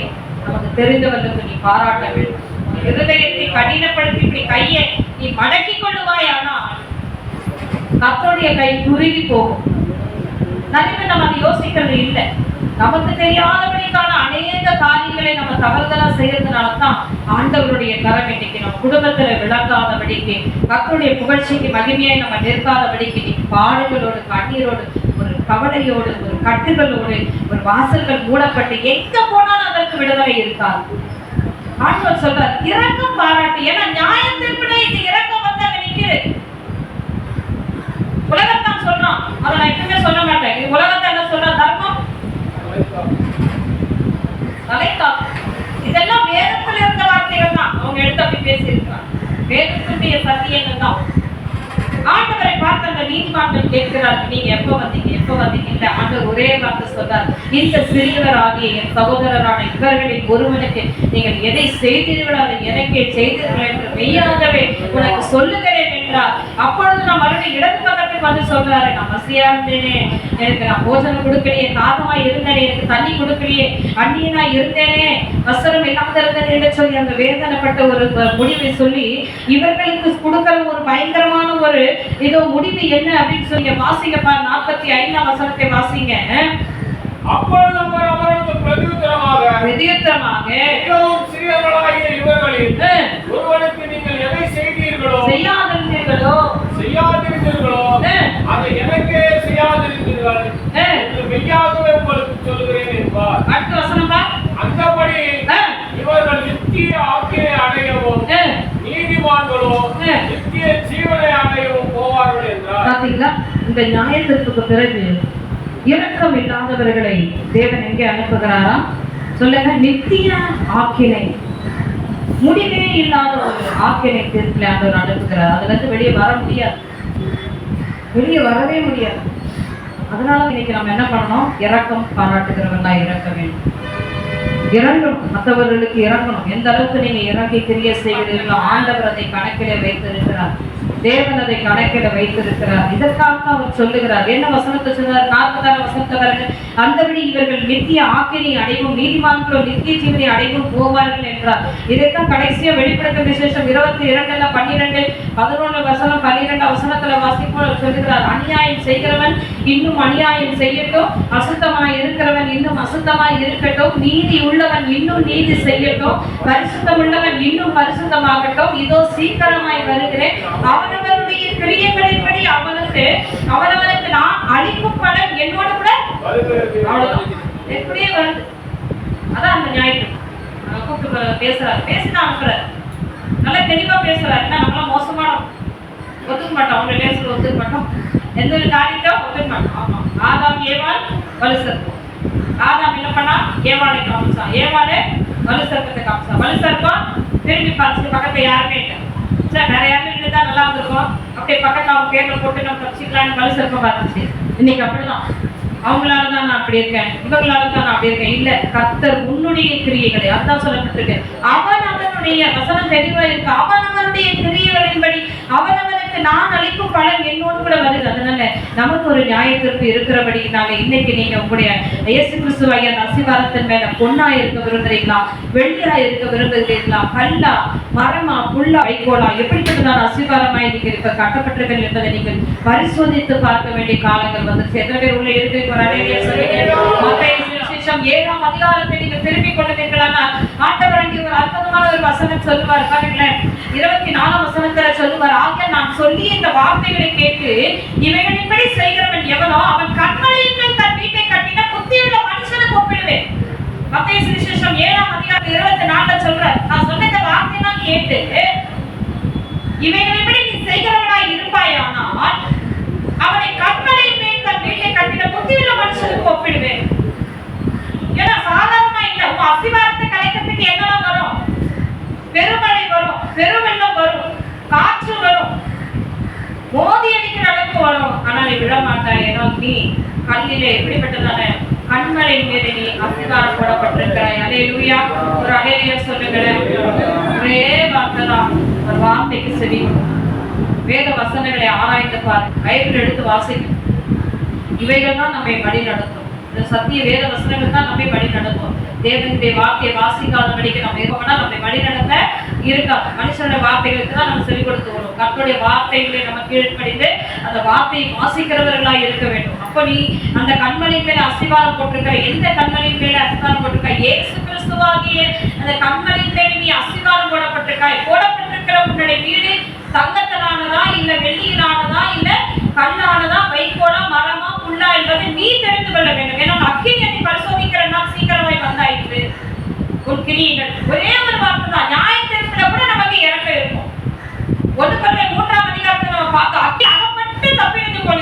நமக்கு தெரிந்தவர்களுக்கு நீ பாராட்ட வேண்டும். இருதயத்தை கடினப்படுத்தி இப்படி கையை நீ மடக்கி கொள்ளுவாயானால் கர்த்தருடைய கை குறுகி போகும். நிறைய நம்ம அதை யோசிக்கிறது இல்லை. நமக்கு தெரியாதபடிக்கான அநேக காரியங்களை நம்ம தவறுதலா செய்யறதுனாலதான் ஆண்டவருடைய கரம் இன்னைக்கு நம்ம குடும்பத்துல விளங்காதபடிக்கு, கர்த்தருடைய புகழ்ச்சிக்கு மகிமையாய் நம்ம நிற்காதபடிக்கு நீ பாடுகளோடு, கண்ணீரோடு, ஒரு கவலையோடு, ஒரு கட்டுகளோடு, ஒரு வாசல்கள் மூடப்பட்டு எங்க போனாலும் அதற்கு விடுதலை இருக்காது. ஆண்டவர் சொல்றார் இரக்கம் பாராட்டு. ஏன்னா நியாயத்தின்படி இந்த இரக்கம் வந்து அங்க நிக்கிறது. உலகத்தான் சொல்றான். அதை நான் எப்பவுமே சொல்ல மாட்டேன். இது உலகத்தை என்ன சொல்ற? தர்மம் தலைக்காப்பு. இதெல்லாம் வேதத்துல இருந்த வார்த்தைகள் தான். அவங்க எடுத்து அப்படி பேசியிருக்காங்க. வேதத்துடைய சத்தியங்கள் தான். ஆண்டவரை பார்த்து அந்த நீதிமான்கள் கேட்கிறார்கள், நீங்க எப்ப வந்தீங்க எப்ப வந்தீங்க? இல்ல, ஆண்டவர் ஒரே வார்த்தை சொல்றார், இந்த சிறியவராகிய என் சகோதரரான இவர்களின் ஒருவனுக்கு நீங்கள் எதை செய்தீர்களோ அதை எனக்கே செய்தீர்கள் என்று மெய்யாகவே உனக்கு சொல்லுகிறேன் என்றார். அப்பொழுது நான் மறுபடியும் இடது பக்கத்துக்கு வந்து சொல்றாரு, நான் பசியா இருந்தேனே, எனக்கு நான் போஜனம் கொடுக்கலையே, தாகமா இருந்தேனே, எனக்கு தண்ணி கொடுக்கலையே, அந்நியனா இருந்தேனே, வஸ்திரம் இல்லாத இருந்தேன் என்று சொல்லி அந்த வேதனைப்பட்ட ஒரு முடிவை சொல்லி இவர்களுக்கு கொடுக்கிற ஒரு பயங்கரமான ஒரு இதோ முடிவு என்ன அப்படின்னு சொல்லி வாசிங்கப்பா. 45ஆம் வசனத்தை வாசிங்க. அப்பொழுது அவர் அவர்களுக்கு பிரதியுத்தரமாக மிகவும் சிறியவர்களாகிய இவர்களில் ஒருவனுக்கு நீங்கள் எதை செய்தீர்களோ செய்யாதிருந்தீர்களோ அதை எனக்கே செய்யாதிருந்தீர்கள் என்று மெய்யாகவே உங்களுக்கு சொல்லுகிறேன் என்பார். அடுத்த வசனம் பா. அந்தபடி இவர்கள் நித்திய ஆக்கினை அடையவும் நீதிமான்களோ நித்திய ஜீவனை அடையவும் போவார்கள் என்றார். பாத்தீங்களா? இந்த நியாயத்திற்கு பிறகு இரக்கம் இல்லாதவர்களை தேவன் எங்கே அனுப்புகிறாரா? சொல்லுங்க. நித்திய ஆக்கினை, முடிவே இல்லாத ஒரு ஆக்கினை தீர்ப்பில் ஆண்டவர் அனுப்புகிறார். அதுல இருந்து வெளியே வர முடியாது, வெளியே வரவே முடியாது. அதனால இன்னைக்கு நம்ம என்ன பண்ணணும்? இரக்கம் பாராட்டுகிறவர்களா இறக்க வேண்டும், இறங்கணும், மற்றவர்களுக்கு இறங்கணும். எந்த அளவுக்கு நீங்க இறங்கி கிரியை செய்கிறீர்களோ ஆண்டவர் அதை கணக்கில வைத்திருக்கிறார், தேவன் அதை கணக்கில வைத்திருக்கிறார். இதற்காக அவர் சொல்லுகிறார். என்ன வசனத்தை சொன்னார்? 46 வசனத்தை பாருங்க. அந்தபடி இவர்கள் நித்திய ஆக்கினை அடைவும் நீதிமான்களோ நித்திய ஜீவனை அடைவும் போவார்கள் என்றார். இதைத்தான் கடைசியா வெளிப்படுத்தும் விசேஷம் 22:12 11 வசனம் 12 வசனத்துல வாசிப்போம் சொல்லுகிறார். அநியாயம் செய்கிறவன் இன்னும் அநியாயம் செய்யட்டும், அசுத்தமாய் இருக்கிறவன் இன்னும் அசுத்தமாய் இருக்கட்டும், நீதி உள்ளவன் இன்னும் நீதி செய்யட்டும், பரிசுத்தம் உள்ளவன் இன்னும் பரிசுத்தமாகட்டும். இதோ சீக்கிரமாய் வருகிறேன். அவனவனுடைய கிரியைகளின்படி அவனவனுக்கு நான் அளிக்கும் பலன் என்னோட கூட அவ்வளவுதான். எப்படியே வருது. அதான் அந்த ஞாயிற்று கூப்பிட்டு பேசுறாரு, பேசினா அனுப்புறாரு, நல்லா தெளிவா பேசுறாரு. ஏன்னா நம்மளாம் மோசமான ஒத்துக்க மாட்டோம், அவங்க பேசுறது ஒத்துக்க மாட்டோம், எந்த ஒரு காரியத்தை ஒத்துக்க மாட்டோம். ஆமா, ஆதாம் ஏவாள் வலுசர்ப்பம். ஆதாம் என்ன பண்ணா? ஏவாளை காமிச்சான், ஏவாளை வலுசர்ப்பத்தை காமிச்சான். வலுசர்ப்பம் திரும்பி பார்த்து பக்கத்துல யாருமே இல்லை. சரி, வேற யாருமே இருந்தா நல்லா இருந்திருக்கும். அப்படியே பக்கத்துல அவங்க பேர்ல போட்டு நம்ம தப்பிச்சுக்கலான்னு வலுசர்ப்பம் பார்த்துச்சு. இன்னைக்கு அப்படிதான். அவங்களாலதான் நான் அப்படி இருக்கேன், இவங்களாலதான் நான் அப்படி இருக்கேன். இல்ல, கர்த்தர் உன்னுடைய கிரியைகளை, அதான் சொல்லப்பட்டிருக்கு. அவனவனுடைய வசனம் தெளிவா இருக்கு. அவனவனுடைய கிரியைகளின்படி அவனவனுக்கு நான் அளிக்கும் பலன் என்னோடு கூட வருது. அதனால நமக்கு ஒரு நியாயத்திற்கு இருக்கிறபடினால இன்னைக்கு நீங்க உங்களுடைய இயேசு கிறிஸ்துவ ஐயா அசிவாரத்தின் மேல பொண்ணா இருக்க விரும்புறீங்களா, வெள்ளியா இருக்க விரும்புகிறீங்களா, கல்லா, மரமா, புல்லா, வைக்கோலா, எப்படிப்பட்டதான அசிவாரமாய் நீங்க இப்ப கட்டப்பட்டிருக்கீர்கள் என்பதை நீங்கள் பரிசோதித்து பார்க்க வேண்டிய காலங்கள் வந்து எத்தனை பேர் உள்ள இருக்கு? ஒரு அடையாள சொல்லுங்க. மத்தேயு சுவிசேஷம் 7ஆம் அதிகாரத்தை நீங்க திரும்பிக் கொண்டீர்களானால் ஆண்டவர் அங்கே ஒரு அற்புதமான ஒரு வசனம் சொல்லுவார். பாருங்களேன், 24ஆம் வசனத்துல சொல்லுவார். ஆக நான் சொல்லி இந்த வார்த்தைகளை கேட்டு இவைகளின்படி செய்கிறவன் எவனோ அவன் கண்மலையின் மேல் தன் வீட்டை கட்டின புத்தியுள்ள மனுஷனுக்கு ஒப்பிடுவேன். மத்தேயு சுவிசேஷம் 7ஆம் அதிகாரம் 24 சொல்றார். நான் சொன்ன இந்த வார்த்தையெல்லாம் கேட்டு இவைகளின்படி நீ செய்கிறவனாய் இருப்பாயானால் அவனை கண்மலையின் மேல் தன் வீட்டை கட்டின புத்தியுள்ள மனுஷனுக்கு ஒப்பிடுவேன். ஏன்னா சாதாரணமா இல்ல, உங்க அசிவாரத்தை கலைக்கிறதுக்கு என்னெல்லாம் வரும்? பெருமழை வரும், பெருவெள்ளம் வரும், காற்று வரும், மோதி அடிக்கிற அளவுக்கு வரும். ஆனா நீ விட மாட்டாய். ஏன்னா நீ கல்லிலே எப்படிப்பட்டதான கண்மலை மீது நீ அசிவாரம் போடப்பட்டிருக்கிறாய். அல்லேலூயா. ஒரு அல்லேலூயா சொல்லுங்களேன். ஒரே வார்த்தை தான், ஒரு வார்த்தைக்கு சரி. வேத வசனங்களை ஆராய்ந்து பாரு, பைபிள் எடுத்து வாசிக்கும். இவைகள் தான் நம்மை வழி நடத்தும். இந்த சத்திய வேத வசனங்கள் தான் நம்மை வழி நடத்தும். தேவனுடைய வார்த்தையை வாசிக்காதபடிக்கு நம்ம இருக்கோம்னா நம்மை வழி நடத்த இருக்காது. மனுஷனுடைய வார்த்தைகளுக்கு தான் நம்ம சொல்லிக் கொடுத்து வரும். கர்த்தருடைய வார்த்தைகளை நம்ம கீழ்ப்படிந்து அந்த வார்த்தையை வாசிக்கிறவர்களா இருக்க வேண்டும். அப்ப நீ அந்த கண்மலையின் மேல அஸ்திவாரம் போட்டிருக்கிற, எந்த கண்மலையின் மேல அஸ்திவாரம் போட்டிருக்க? இயேசு கிறிஸ்துவாகிய அந்த கண்மலையின் மேல நீ அஸ்திவாரம் போடப்பட்டிருக்காய். போடப்பட்டிருக்கிற உன்னுடைய வீடு தங்கத்தினானதா, இல்ல வெள்ளியினானதா, இல்ல கல்லானதா, வைக்கோலா, மரமா, புல்லா என்பதை நீ தெரிந்து கொள்ள வேண்டும். ஏன்னா அக்கினியை நீ பரிசோதிக்கிற நாள் சீக்கிரமாய் வந்தாயிற்று. உன் கிரியைகள் ஒரே ஒரு வார்த்தை தான். நியாயத்தீர்ப்புல கூட நமக்கு இறக்க இருக்கும். 1 Corinthians 3ஆம் அதிகாரத்தை நம்ம பார்த்தோம். அக்கி அகப்பட்டு தப்பினது போல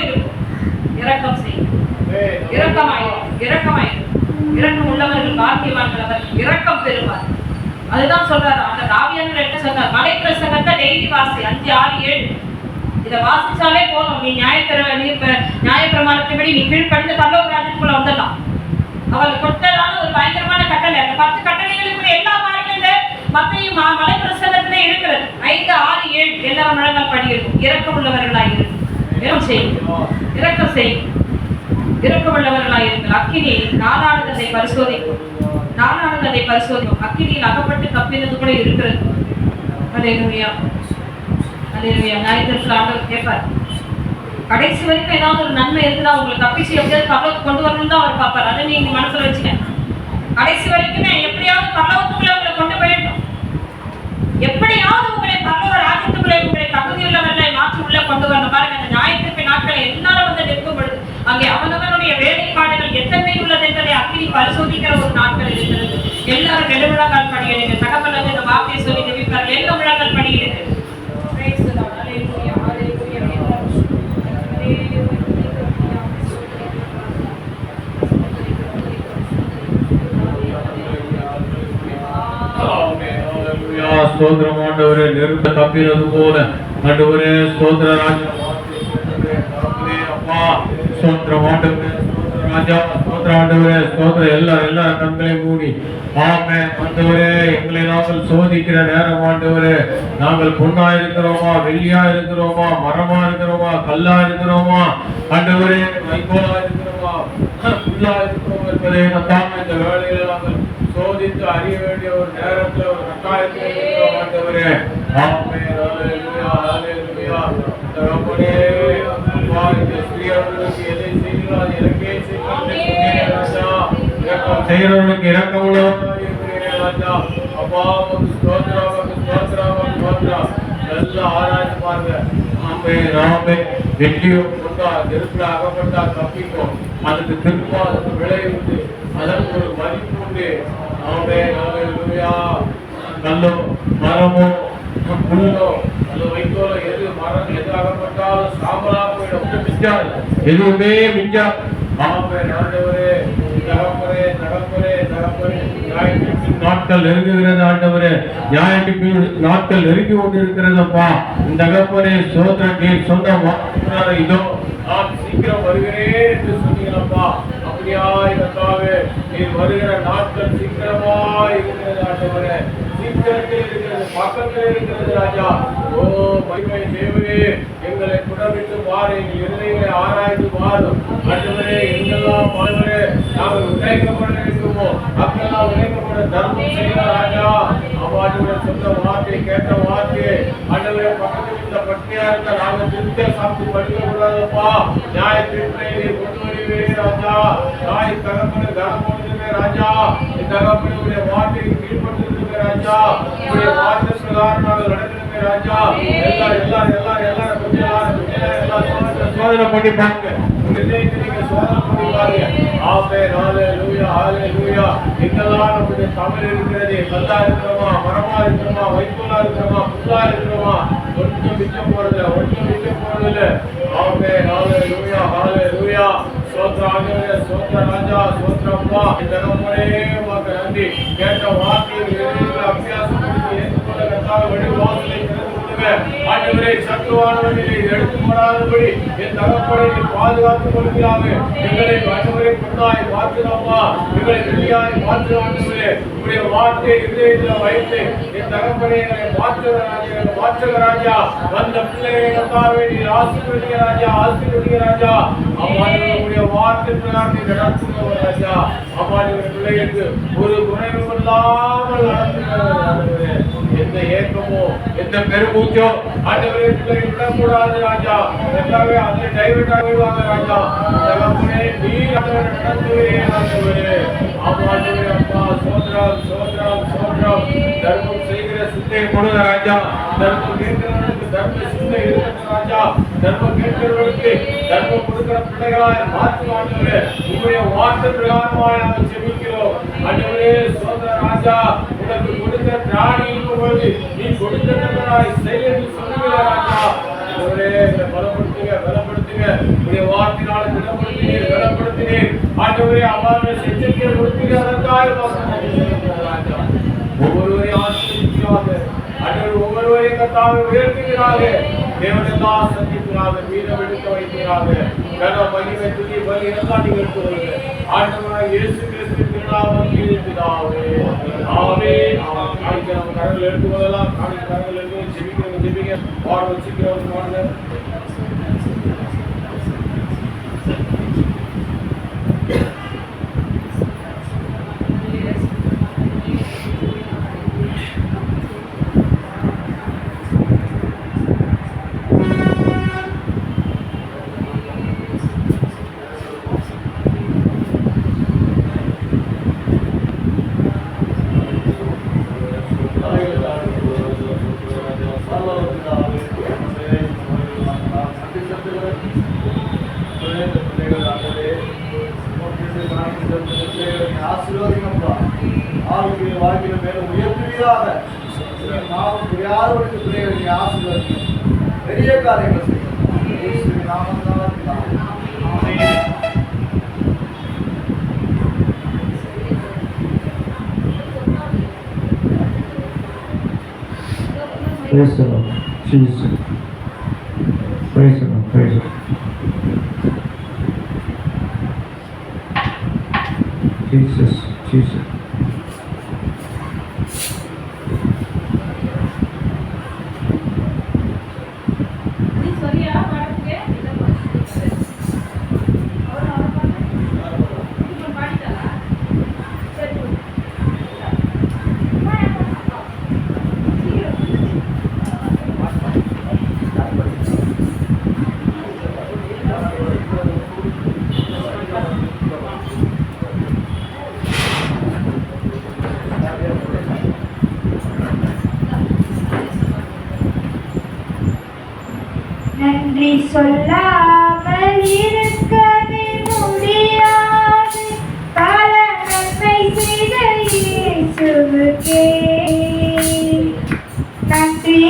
அதுதான் சொல்றாரு அந்த ஆவியானவர் என்ன சொன்னார், மலை பிரசங்கத்தை டெய்லி வாசி 5, 6, 7 இதை வாசிச்சாலே போதும். நீ நியாயப்பிரமாணத்தின்படி நீ கீழ்ப்படிந்து பரலோக ராஜ்யத்துக்குள்ள வந்துடலாம். அவள் கொட்டலான ஒரு பயங்கரமான கட்டளை. அந்த 10 கட்டளைகளுக்குரிய எல்லா காரியங்களும் மத்தையும் மலை பிரசங்கத்திலே இருக்கிறது. 5, 6, 7 எல்லா மழங்கள் படியிருக்கும். இரக்கம் உள்ளவர்களாய் இருக்கும். இரக்கம் செய்யும். இரக்கம் உள்ளவர்களாய் இருக்கும். அக்கினி நாளானதை பரிசோதிக்கும். அக்கினியில் அகப்பட்டு தப்பினது கூட இருக்கிறது. அல்லேலூயா, அல்லேலூயா. ஞாயிற்றுக்கிழமை ஆண்டவர் கேட்பார், கடைசி வரைக்கும் ஏதாவது ஒரு நன்மை இருந்தா உங்களுக்கு தப்பிச்சு எப்படியாவது பரலோகத்துக்கு கொண்டு வரணும் தான் அவர் பார்ப்பார். அதை நீங்க மனசுல வச்சுக்க. கடைசி வரைக்குமே எப்படியாவது பரலோகத்துக்குள்ள உங்களை கொண்டு போயிடணும். எப்படியாவது உங்களை பரலோக ராஜ்யத்துக்குள்ளே உங்களை தகுதியுள்ளவர்களை மாற்றி உள்ள கொண்டு வரணும். பாருங்க, அந்த ஞாயிற்றுக்கிழமை நாட்களை எல்லாரும் வந்து நிற்கும் பொழுது அங்கே அவனவனுடைய வேலைப்பாடுகள் எத்தனை உள்ளது என்பதை அக்கினி பரிசோதிக்கிற ஒரு நாட்கள் இருக்கிறது. எல்லாரும் 2 விழாக்கள் படியிடுங்க. தகவல் இந்த வார்த்தையை சொல்லி ஜெபிப்பார்கள். 2 விழாக்கள் படியிடுங்க. ஸ்தோத்திரம் ஆண்டவரே. நெருப்பு தப்பினது போல ஆண்டவரே ஸ்தோத்திர ராஜா. அப்பா ஸ்தோத்திரம் ஆண்டவரே. ராஜா ஸ்தோத்திர ஆண்டவரே. ஸ்தோத்திர எல்லாரும் கண்களை மூடி ஆமென். ஆண்டவரே, எங்களை நாங்கள் சோதிக்கிற நேரம் ஆண்டவரே, நாங்கள் பொண்ணா இருக்கிறோமா, வெள்ளியா இருக்கிறோமா, மரமா இருக்கிறோமா, கல்லா இருக்கிறோமா, ஆண்டவரே வைக்கோலா இருக்கிறோமா, புல்லா இருக்கிறோம் என்பதை தாம் இந்த வேளையில நாங்கள் சோதித்து அறிய வேண்டிய ஒரு நேரத்தில் ஒரு கட்டாயத்தில் இருக்கிறோம் ஆண்டவரே. ஆமென். ஹல்லேலூயா, ஹல்லேலூயா. தகப்பனே, அப்பா இந்த ஸ்திரீகளுக்கு எதை செய்கிறார் எனக்கே செய்கிறேன் ராஜா. இரக்கம் செய்கிறவர்களுக்கு இரக்கம் உள்ளவராக இருக்கிறேன் ராஜா. அப்பா உமக்கு ஸ்தோத்திரம், உமக்கு ஸ்தோத்திரம், உமக்கு ஸ்தோத்திரம். நல்லா ஆராய்ச்சி பாருங்க. ஆமென், ஆமென். வெற்றியும் கொண்டா நெருப்புல அகப்பட்டா தப்பிக்கும். அதுக்கு திரும்ப அதுக்கு விளை உண்டு, அதற்கு ஒரு மதிப்பு உண்டு. ஆமென், ஹல்லேலூயா. கல்லோ மரமோ புல்லோ அல்ல வைக்கோலோ எது மரம் எது அகப்பட்டாலும் சாம்பலா போயிடும். மிஞ்சாது, எதுவுமே மிஞ்சாது. ஆமென். ஆண்டவரே, தகப்பனே, தகப்பனே, தகப்பனே, ஞாயிற்றுக்கிழமை நாட்கள் நெருங்குகிறது ஆண்டவரே. ஞாயிற்றுக்கிழமை நாட்கள் நெருங்கி கொண்டிருக்கிறதப்பா. தகப்பனே சோதனை நீர் சொன்ன இதோ நான் சீக்கிரம் வருகிறேன் என்று சொன்னீங்களப்பா. அப்படியா இதற்காக நீர் வருகிற நாட்கள் சீக்கிரமா இருக்கிறது ஆண்டவரே. சீக்கிரத்தில் இருக்கிறது, பக்கத்தில் இருக்கிறது ராஜா. ஓ மகிமை தேவனே, எங்களை குடவிட்டு பாரு, எங்கள் இருதயங்களை ஆராய்ந்து பாரும் ஆண்டவரே. எங்கெல்லாம் ஆண்டவரே நாங்கள் உழைக்கப்பட இருக்குமோ அப்பெல்லாம் உழைக்கப்பட தர்மம் செய்ய ராஜா. அவ்வாறு சொந்த வார்த்தை கேட்ட வார்த்தை ஆண்டவரே, பக்கத்தில் இந்த பட்டியா இருந்த நாங்கள் திருத்த சாப்பிட்டு படிக்க கூடாதுப்பா. நியாய தீர்ப்பை கொண்டு வருவே ராஜா. நாய் தகப்பனை கனம் கொடுத்துவே ராஜா. இந்த தகப்பனுடைய வார்த்தையை கீழ்படுத்திருக்க ராஜா. உடைய வார்த்தை பிரகாரம் நாங்கள் நடக்கிறோமே ராஜா. எல்லாரும் கொஞ்சம் சோதனை பண்ணி பாருங்க. எங்கெல்லாம் நம்முடைய தமிழ் இருக்கிறது, கல்லா இருக்கிறோமா, மரமா இருக்கிறோமா, வைக்கோலா இருக்கிறோமா, புல்லா இருக்கிறோமா, ஒன்றும் மிச்சம் போறதில்லை. ஆமென், ஹல்லேலூயா, ஹல்லேலூயா. சோத்ர ஆண்டவரே, சோத்ர ராஜா, சோத்ர அப்பா. இந்த நம்மளே உமக்கு நன்றி. கேட்ட வார்த்தையை அபியாசம் பண்ணி ஏற்றுக்கொள்ள கர்த்தாவே வழி வாசலை திறந்து கொடுங்க ஆண்டவரே. சத்துவானவர்களை எடுத்து போடாதபடி என் தகப்பனை பாதுகாத்துக் கொள்கிறாங்க. எங்களை ஆண்டவரே பொன்னாய் மாற்றுறாமா, எங்களை வெள்ளியாய் மாற்று ஆண்டவரே. உடைய வார்த்தை இதயத்தில் வைத்து என் தகப்பனை எங்களை மாற்றுக ராஜா. வந்த பிள்ளைகளை கர்த்தாவே நீர் ஆசீர்வதிங்க ராஜா, ஆசீர்வதிங்க ராஜா. அம்மாவுடைய வார்த்தை பிரகாரம் நடத்துங்க ராஜா. அம்மாவுடைய பிள்ளைகளுக்கு ஒரு குறைவும் இல்லாமல் நடத்துங்க. எந்த ஏக்கமோ எந்த பெருமூச்சோ ஆண்டவரே பிள்ளைகள் விடக்கூடாது ராஜா. எல்லாமே அதில் டைவர்ட் ஆகிடுவாங்க ராஜா. தகப்பனே நீர் ஆண்டவரை நடத்துவீரே ஆண்டவரே. ஆண்டவரே அப்பா சோத்ரம் சோத்ரம் சோத்ரம். தர்மம் செய்கிற சிந்தையை கொடுங்க ராஜா. தர்மம் கேட்கிறவர்களுக்கு தர்ம சிந்தை இருக்கிறது ராஜா. தர்மம் கேட்கிறவர்களுக்கு தர்மம் கொடுக்கிற பிள்ளைகளாய் மாற்று ஆண்டவரே. உங்களுடைய வார்த்தை பிரகாரமாக நாங்கள் செபிக்கிறோம் ஆண்டவரே. சோதர ராஜா, உனக்கு கொடுத்த திராணி இருக்கும்போது நீ கொடுத்தவராய் செய்து சொல்லுகிற ராஜா. ஆண்டவரே பலப்படுத்துங்க. உடைய வார்த்தையினால பலப்படுத்தினீர் ஆண்டவரே. அவ்வாறு எச்சரிக்கை கொடுத்தீங்க. அதற்காக ராஜா ஒவ்வொருவரையும் கர்த்தாவை உயர்த்துகிறாக. தேவனெல்லாம் சந்திக்கிறாக, மீதம் எடுக்க வைக்கிறாக. கன மகிமை துதி பலி எல்லாம் நீங்க எடுத்துக்கொள்ளுங்க. ஆண்டவராகிய இயேசு கிறிஸ்துவின் திருநாமத்தில் பிதாவே. ஆமென். காணிக்கை நம்ம கரங்கள் எடுத்துக்கொள்ளலாம். காணிக்கை கரங்கள் எடுத்து ஜெபிக்கிறவங்க ஜெபிங்க. வாழ வச்சுக்கிறவங்க வாங்க. ஆசீர்வாதிக்கப்பா ஆளுக்கு வாழ்க்கையில மேல உயர்த்துவீராக. நாமம் புரியாதவர்களுக்கு பிள்ளைகளுக்கு ஆசீர்வாதம் பெரிய காரியங்கள் செய்யும். நாமம் Praise the Lord. Jesus. Praise the Lord. Praise the Lord. Jesus. Jesus. நன்றி சொல்லாமல் இருக்கவே முடியாது. பல நன்மை செய்த இயேசுவுக்கே நன்றி.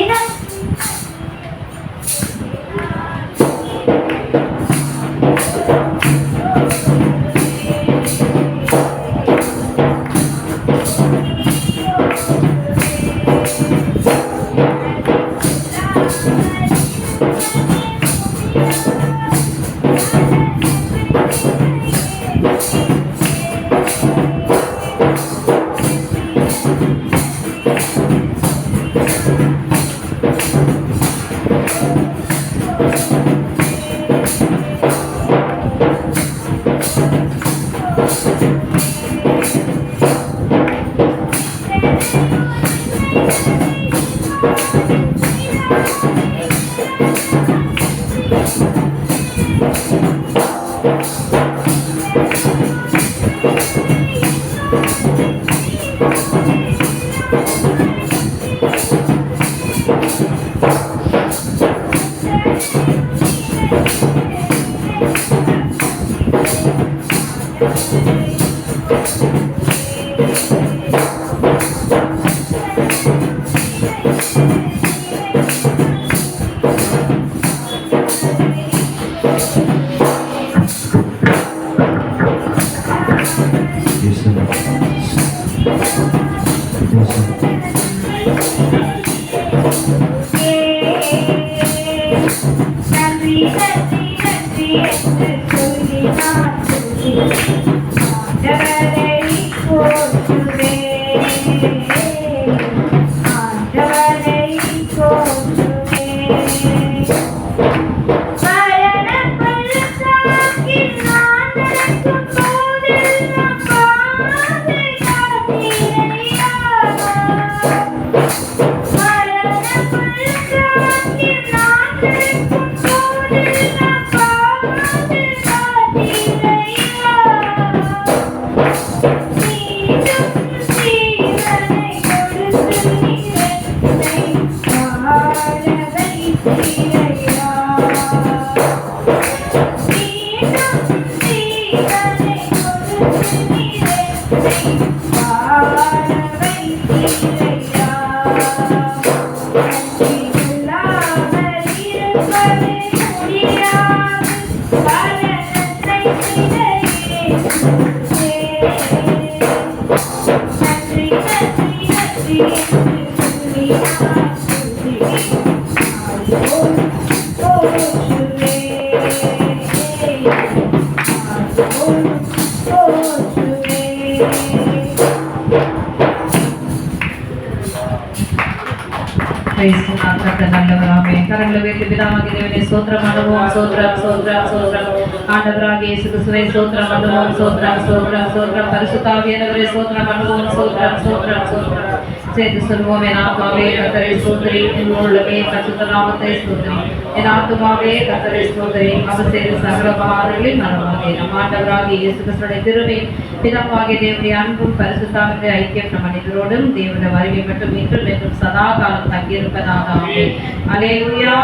கரங்களை வைத்து பிதாவாகிய தேவனே ஸ்தோத்திரம் பண்ணுவோம். ஸ்தோத்திரம் ஸ்தோத்திரம் ஸ்தோத்திரம். ஆண்டவராகிய இயேசு கிறிஸ்துவே ஸ்தோத்திரம் பண்ணுவோம். ஸ்தோத்திரம் ஸ்தோத்திரம் ஸ்தோத்திரம். பரிசுத்த ஆவியானவரே ஸ்தோத்திரம் பண்ணுவோம். ஸ்தோத்திரம் ஸ்தோத்திரம் ஸ்தோத்திரம். சேர்த்து சொல்வோம். என் ஆத்மாவே கர்த்தரை ஸ்தோத்திரி, என் உள்ளமே பரிசுத்த நாமத்தை ஸ்தோத்திரி. என் ஆத்மாவே கர்த்தரை ஸ்தோத்திரி, அவர் செய்த சகல உபகாரங்களையும் மறவாதே. நம் ஆண்டவராகிய இயேசு கிறிஸ்துவின் திருவை பிதாவாகிய தேவனுடைய அன்பும் பரிசுத்தாவின் ஐக்கியம் நம் அனைவரோடும் தேவனுடைய வருகை மட்டும் இன்றும் என்றும் சதா காலம் தங்கியிருப்பதாக. ஆமென். அல்லேலூயா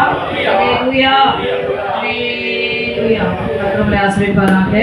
அல்லேலூயா அல்லேலூயா. கர்த்தர் உங்களை ஆசீர்வதிப்பாராக.